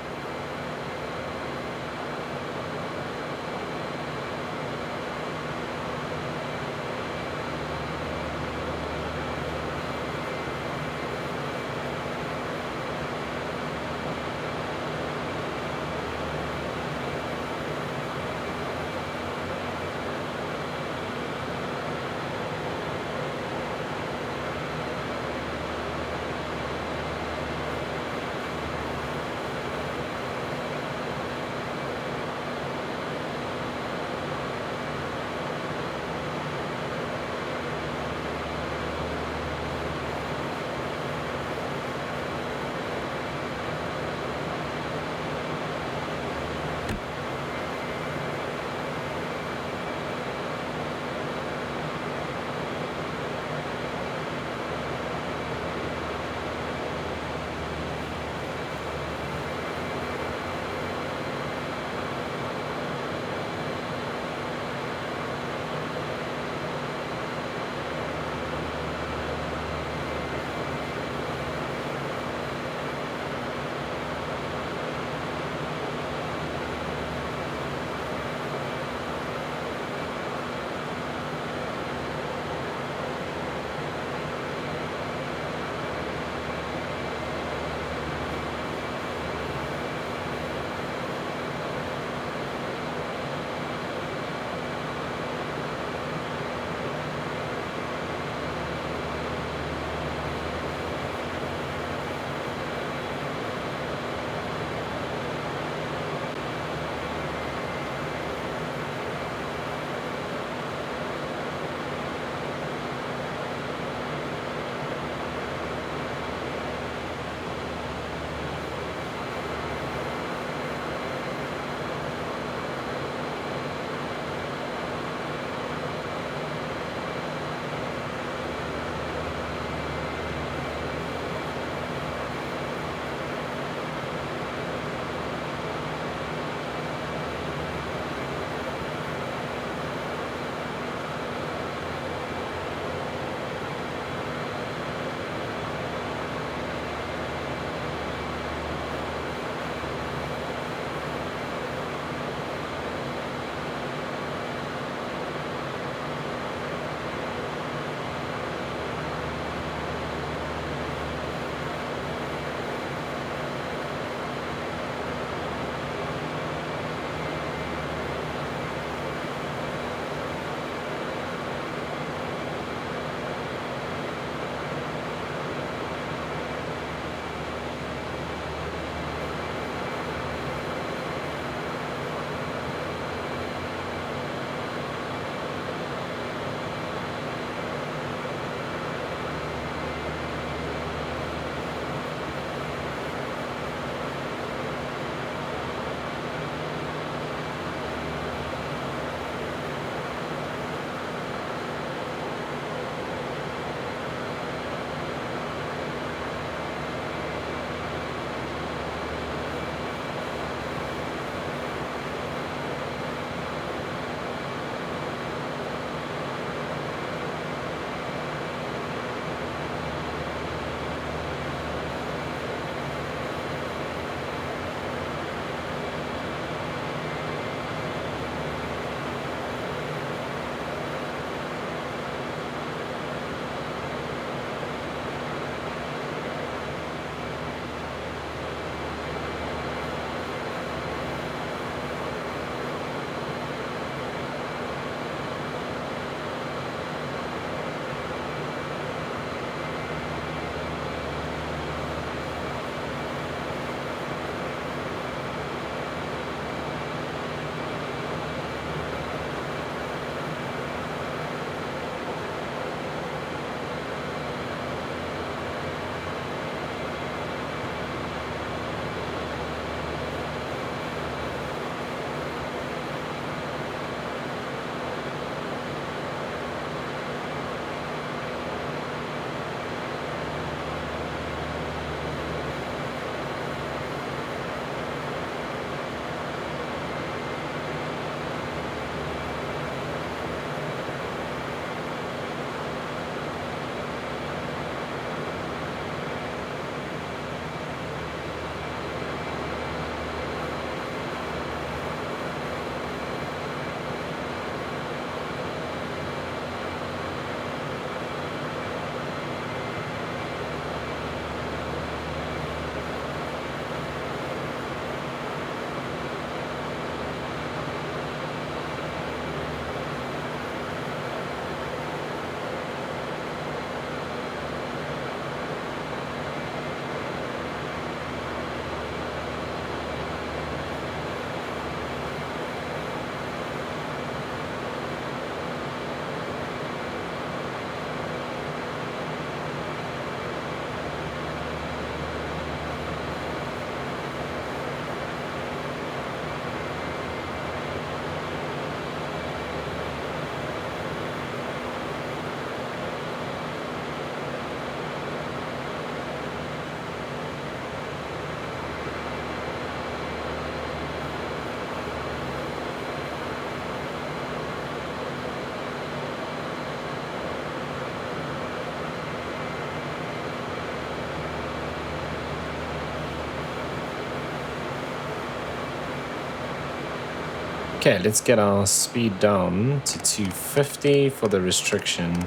Speaker 1: Okay, let's get our speed down to 250 for the restriction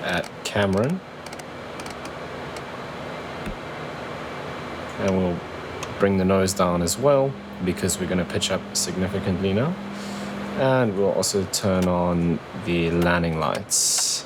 Speaker 1: at Cameron. And we'll bring the nose down as well because we're going to pitch up significantly now. And we'll also turn on the landing lights.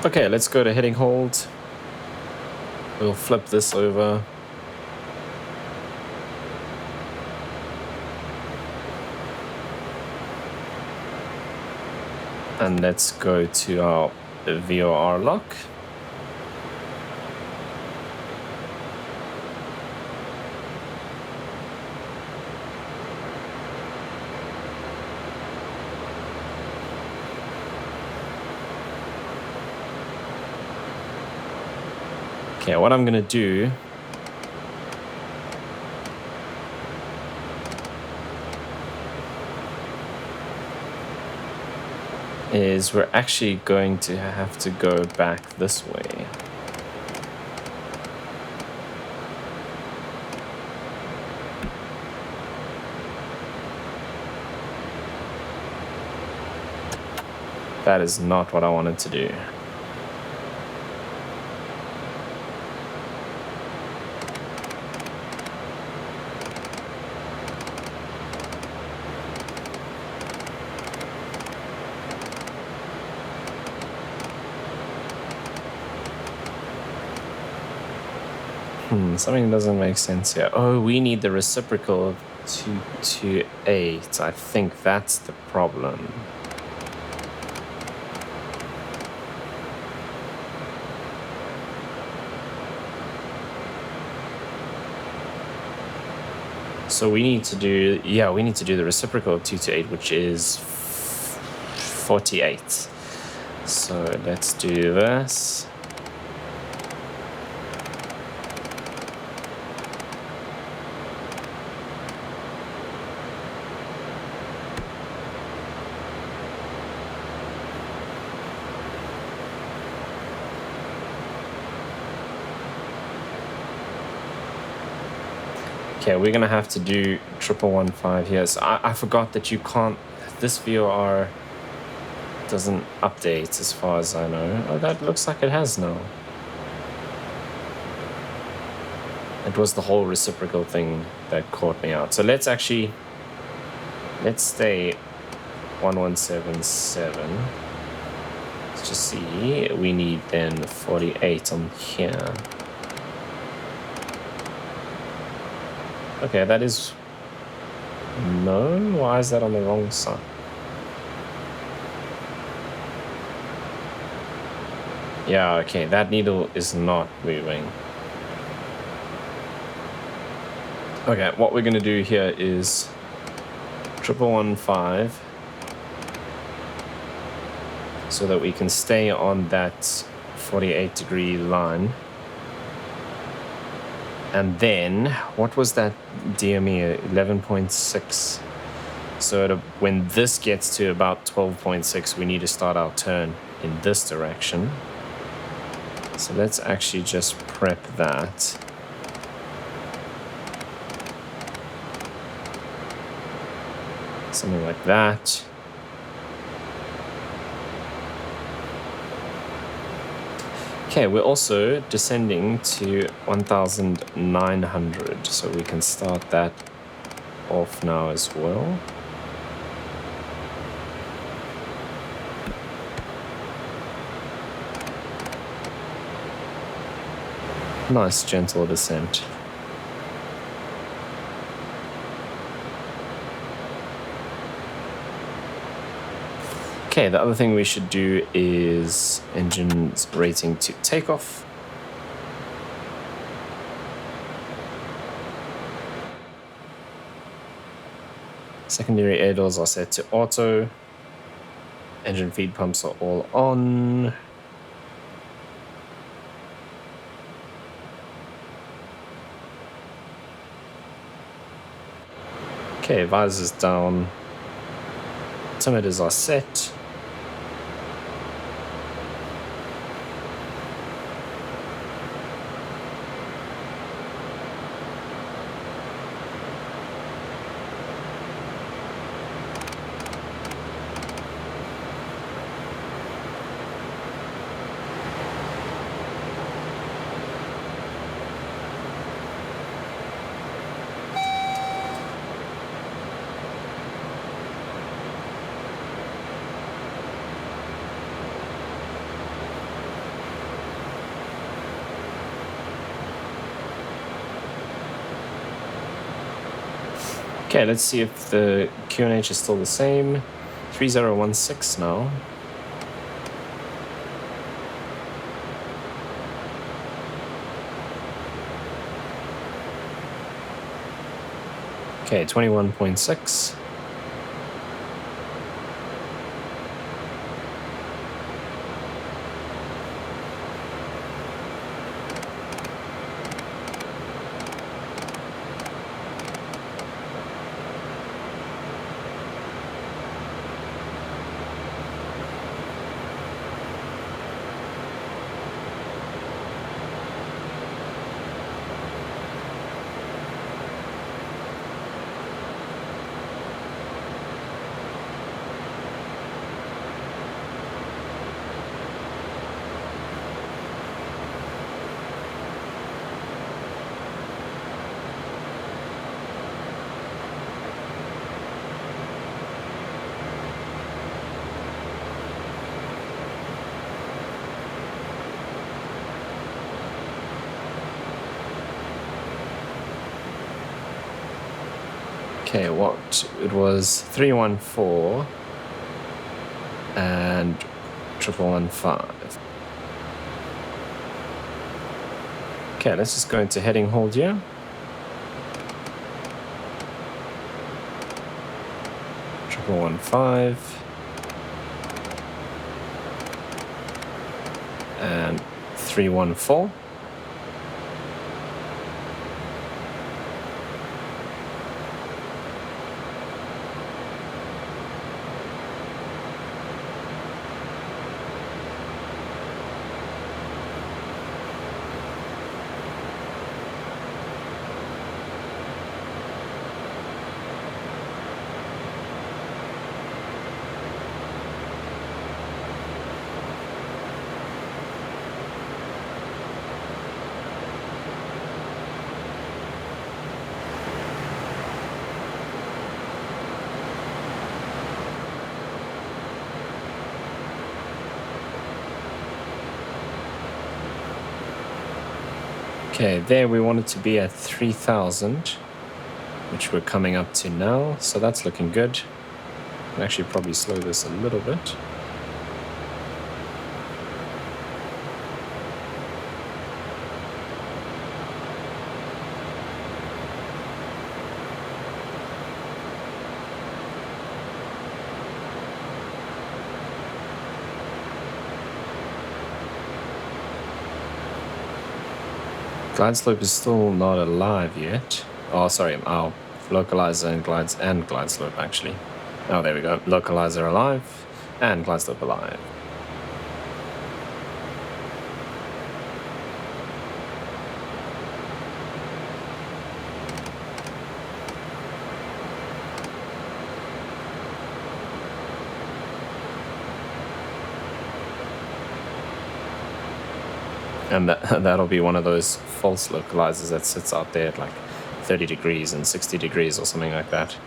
Speaker 1: Okay, let's go to heading hold. We'll flip this over. And let's go to our VOR lock. Okay, what I'm gonna do is we're actually going to have to go back this way. That is not what I wanted to do. Something doesn't make sense here. Oh, we need the reciprocal of 228. I think that's the problem. So we need to do, yeah, we need to do the reciprocal of 228, which is 48. So let's do this. Okay, we're gonna have to do 1115 here. So I forgot that you can't, this VOR doesn't update as far as I know. Oh, that looks like it has now. It was the whole reciprocal thing that caught me out. So let's stay 1177. Let's just see, we need then 48 on here. Okay, that is... No? Why is that on the wrong side? Yeah, okay, that needle is not moving. Okay, what we're gonna do here is 1115 so that we can stay on that 48-degree line. And then, what was that DME? 11.6. So when this gets to about 12.6, we need to start our turn in this direction. So let's actually just prep that. Something like that. Okay, we're also descending to 1900, so we can start that off now as well. Nice gentle descent. Okay, the other thing we should do is engines rating to takeoff. Secondary air doors are set to auto. Engine feed pumps are all on. Okay, visors down. Altimeters are set. Okay, let's see if the QNH is still the same. 3016 now. Okay, 21.6. Okay, what it was 314 and 1115. Okay, let's just go into heading hold here. Triple 15 and 314. Okay, there we wanted to be at 3,000, which we're coming up to now, so that's looking good. I'll actually probably slow this a little bit. Glide slope is still not alive yet. Oh, sorry, our localizer and glide slope actually. Oh, there we go. Localizer alive and glide slope alive. And that'll be one of those false localizers that sits out there at like 30 degrees and 60 degrees or something like that.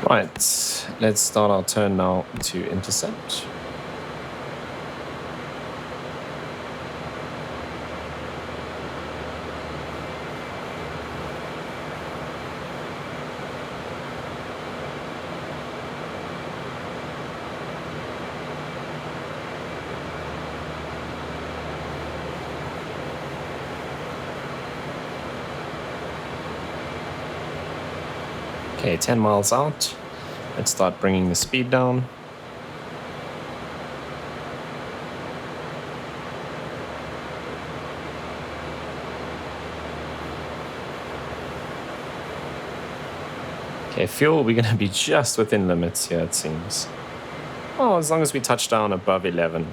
Speaker 1: Right, let's start our turn now to intercept. Okay, 10 miles out. Let's start bringing the speed down. Okay, fuel, we're going to be just within limits here, it seems. Oh, as long as we touch down above 11,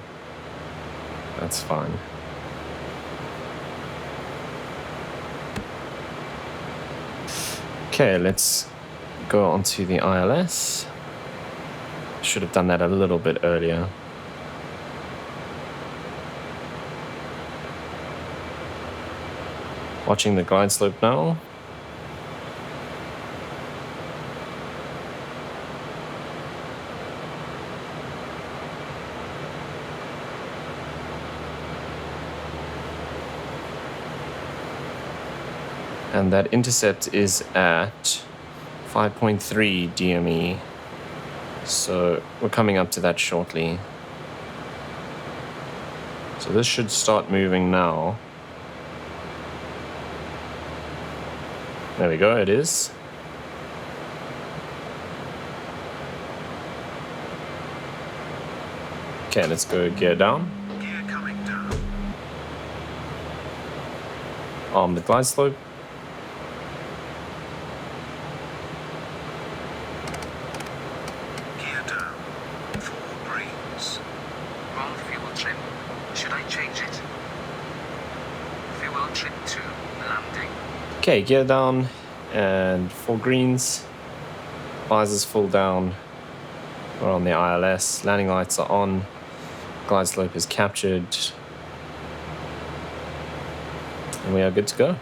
Speaker 1: that's fine. Okay, let's go onto the ILS. Should have done that a little bit earlier. Watching the glide slope now. And that intercept is at 5.3 DME. So we're coming up to that shortly. So this should start moving now. There we go, it is. Okay, let's go gear down.
Speaker 4: Gear coming down.
Speaker 1: On the glide slope.
Speaker 4: Gear down. 4 greens.
Speaker 2: Wrong fuel trim. Should I change it? Fuel trim to landing.
Speaker 1: Okay, gear down and 4 greens. Visors full down. We're on the ILS. Landing lights are on. Glide slope is captured. And we are good to go.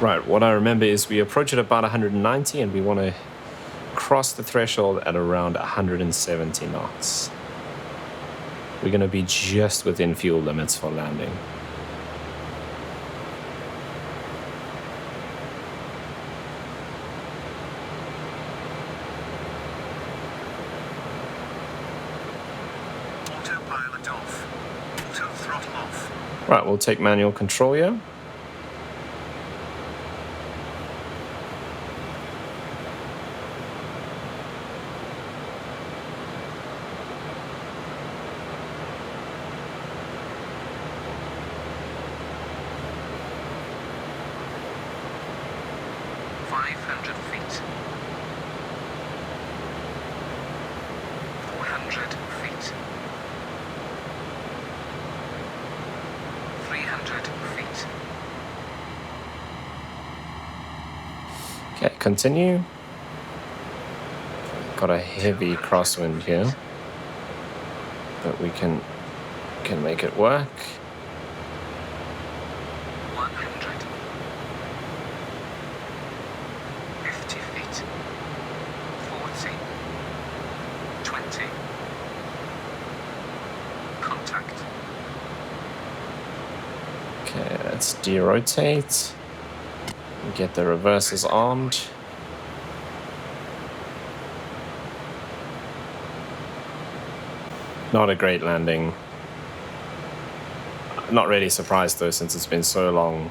Speaker 1: Right, what I remember is we approach at about 190 and we want to cross the threshold at around 170 knots. We're going to be just within fuel limits for landing.
Speaker 4: Autopilot off. Auto throttle off.
Speaker 1: Right, we'll take manual control here. Okay, continue. Got a heavy crosswind here, but we can make it work.
Speaker 2: 100. 50 feet. 40. 20. Contact.
Speaker 1: Okay, let's derotate. Get the reversers armed. Not a great landing. Not really surprised though, since it's been so long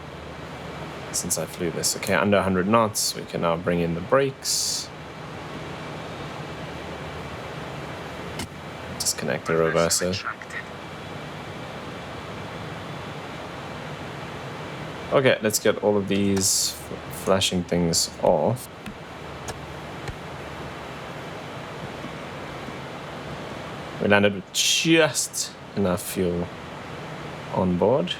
Speaker 1: since I flew this. Okay, under 100 knots. We can now bring in the brakes. Disconnect the reverser. Okay, let's get all of these flashing things off. We landed with just enough fuel on board.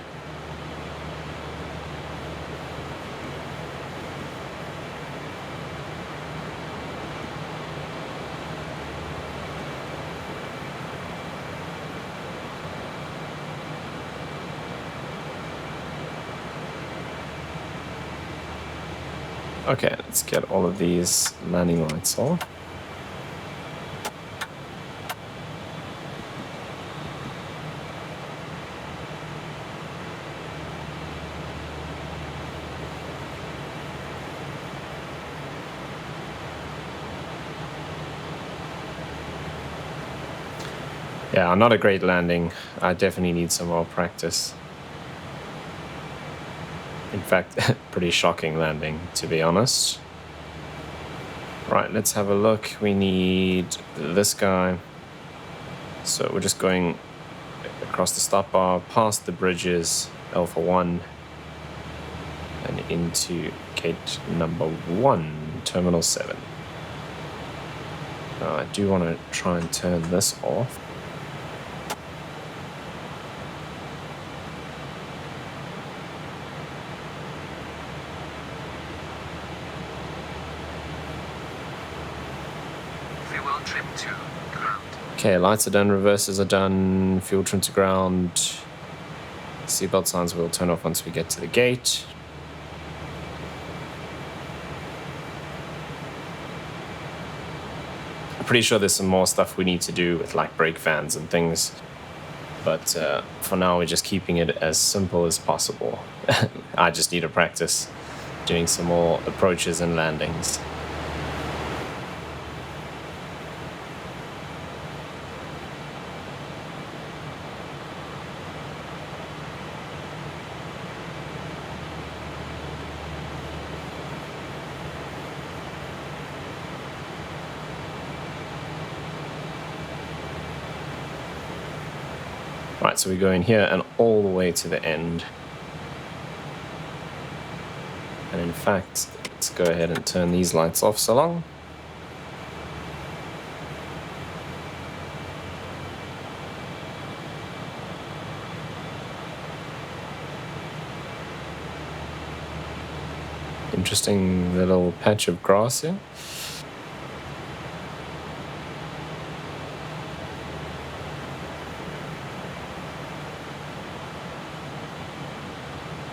Speaker 1: Okay, let's get all of these landing lights on. Yeah, not a great landing. I definitely need some more practice. In fact, pretty shocking landing, to be honest. Right, let's have a look. We need this guy. So we're just going across the stop bar, past the bridges, Alpha 1, and into gate number 1, Terminal 7. Now, I do want to try and turn this off.
Speaker 2: Fuel trim to ground.
Speaker 1: Okay, lights are done, reverses are done, fuel trim to ground. Seatbelt signs will turn off once we get to the gate. I'm pretty sure there's some more stuff we need to do with like brake fans and things. But for now, we're just keeping it as simple as possible. I just need to practice doing some more approaches and landings. Right, so we go in here and all the way to the end. And in fact, let's go ahead and turn these lights off so long. Interesting little patch of grass here.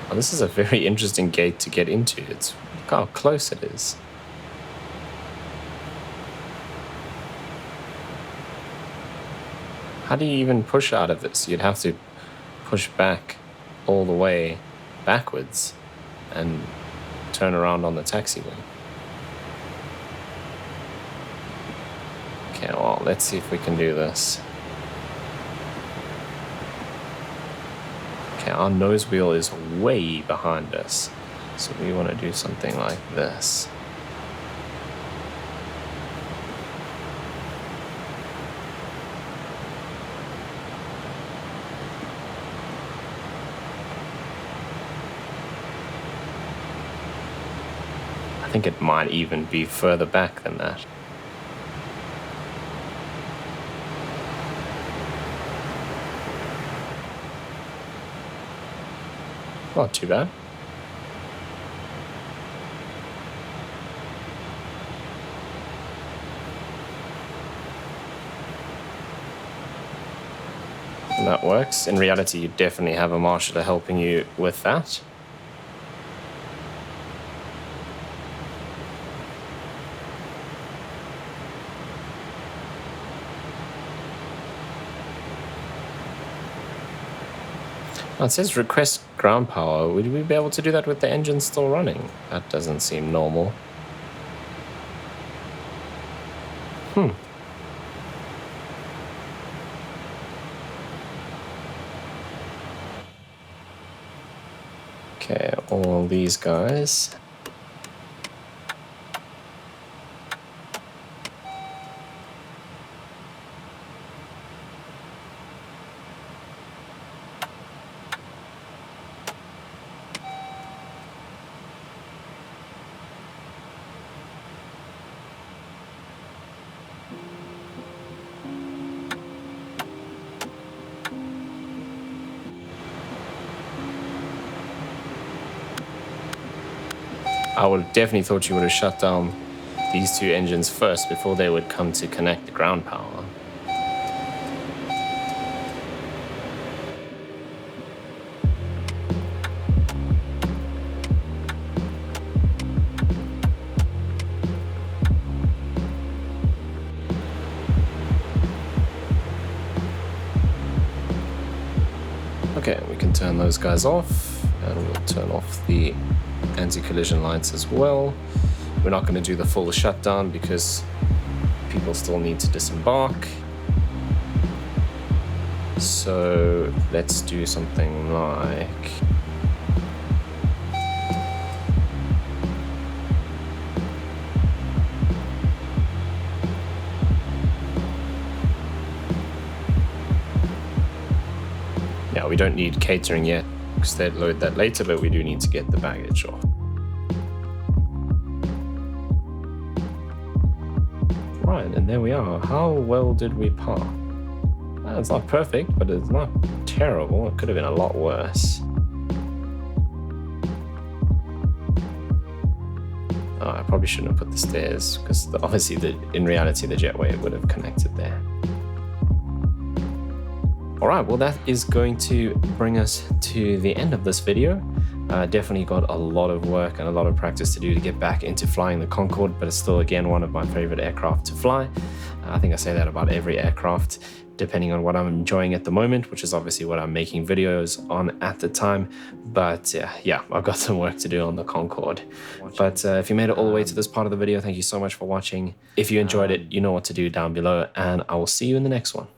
Speaker 1: Oh, this is a very interesting gate to get into. Look how close it is. How do you even push out of this? You'd have to push back all the way backwards and turn around on the taxiway. Okay, well, let's see if we can do this. Okay, our nose wheel is way behind us, so we want to do something like this. I think it might even be further back than that. Not too bad. And that works. In reality, you definitely have a marshaller helping you with that. Oh, it says request ground power. Would we be able to do that with the engine still running? That doesn't seem normal. Okay, all these guys. I would have definitely thought you would have shut down these two engines first before they would come to connect the ground power. Okay, we can turn those guys off, and we'll turn off the anti-collision lights as well. We're not going to do the full shutdown because people still need to disembark. So let's do something like... Yeah, we don't need catering yet because they'd load that later, but we do need to get the baggage off. Right, and there we are. How well did we park? Well, it's not perfect, but it's not terrible. It could have been a lot worse. Oh, I probably shouldn't have put the stairs because obviously in reality the jetway would have connected there. Alright, well that is going to bring us to the end of this video. Definitely got a lot of work and a lot of practice to do to get back into flying the Concorde, but it's still again one of my favorite aircraft to fly. I think I say that about every aircraft, depending on what I'm enjoying at the moment, which is obviously what I'm making videos on at the time. But yeah, I've got some work to do on the Concorde. But if you made it all the way to this part of the video, thank you so much for watching. If you enjoyed it, you know what to do down below, and I will see you in the next one.